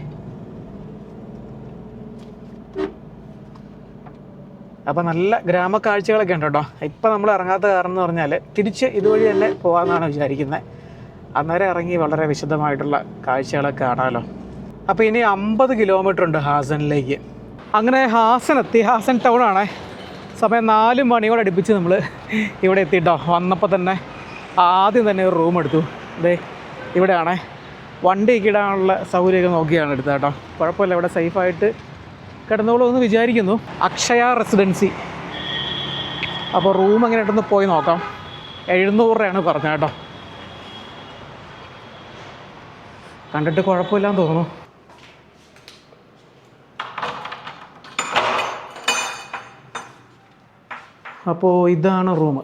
അപ്പോൾ നല്ല ഗ്രാമക്കാഴ്ചകളൊക്കെ ഉണ്ട് കേട്ടോ. ഇപ്പം നമ്മൾ ഇറങ്ങാത്ത കാരണം എന്ന് പറഞ്ഞാൽ തിരിച്ച് ഇതുവഴി തന്നെ പോകാമെന്നാണ് വിചാരിക്കുന്നത്. അന്നേരം ഇറങ്ങി വളരെ വിശദമായിട്ടുള്ള കാഴ്ചകളൊക്കെ കാണാമല്ലോ. അപ്പോൾ ഇനി 50 കിലോമീറ്റർ ഉണ്ട് ഹാസനിലേക്ക്. അങ്ങനെ ഹാസൻ എത്തി. ഹാസൻ ടൗണാണേ. സമയം 4 മണിയോട് അടുപ്പിച്ച് നമ്മൾ ഇവിടെ എത്തിയിട്ടോ. വന്നപ്പോൾ തന്നെ ആദ്യം തന്നെ ഒരു റൂം എടുത്തു. അതെ, ഇവിടെയാണേ. വണ്ടിയൊക്കെ ഇടാനുള്ള സൗകര്യമൊക്കെ നോക്കിയാണ് എടുത്തത് കേട്ടോ. കുഴപ്പമില്ല, ഇവിടെ സേഫായിട്ട് കിടന്നോളൂ എന്ന് വിചാരിക്കുന്നു. അക്ഷയ റെസിഡൻസി. അപ്പോൾ റൂം എങ്ങനെ ഉണ്ടെന്ന് പോയി നോക്കാം. 700 രൂപയാണ് പറഞ്ഞത് കേട്ടോ. കണ്ടിട്ട് കുഴപ്പമില്ലാന്ന് തോന്നുന്നു. അപ്പോൾ ഇതാണ് റൂം.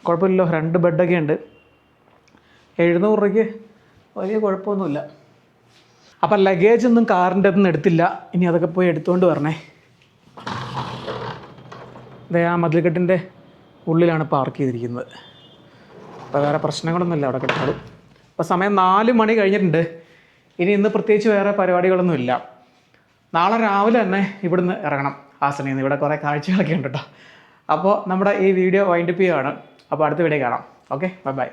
കുഴപ്പമില്ലല്ലോ, 2 ബെഡൊക്കെ ഉണ്ട്. 700 രൂപയ്ക്ക് വലിയ കുഴപ്പമൊന്നുമില്ല. അപ്പം ലഗേജ് ഒന്നും കാറിൻ്റെ ഒന്നും എടുത്തില്ല. ഇനി അതൊക്കെ പോയി എടുത്തുകൊണ്ട് വരണേ. അതെ, ആ മതിൽക്കെട്ടിൻ്റെ ഉള്ളിലാണ് പാർക്ക് ചെയ്തിരിക്കുന്നത്. അപ്പോൾ വേറെ പ്രശ്നങ്ങളൊന്നുമില്ല, അവിടെ കിടന്നോളും. അപ്പോൾ സമയം 4 മണി കഴിഞ്ഞിട്ടുണ്ട്. ഇനി ഇന്ന് പ്രത്യേകിച്ച് വേറെ പരിപാടികളൊന്നുമില്ല. നാളെ രാവിലെ തന്നെ ഇവിടുന്ന് ഇറങ്ങണം ഹാസനിൽ നിന്ന്. ഇവിടെ കുറേ കാഴ്ചകളൊക്കെ ഉണ്ട് കേട്ടോ. അപ്പോൾ നമ്മുടെ ഈ വീഡിയോ വൈൻഡപ്പ് ചെയ്യുകയാണ്. അപ്പോൾ അടുത്ത വീഡിയോ കാണാം. Okay, bye bye.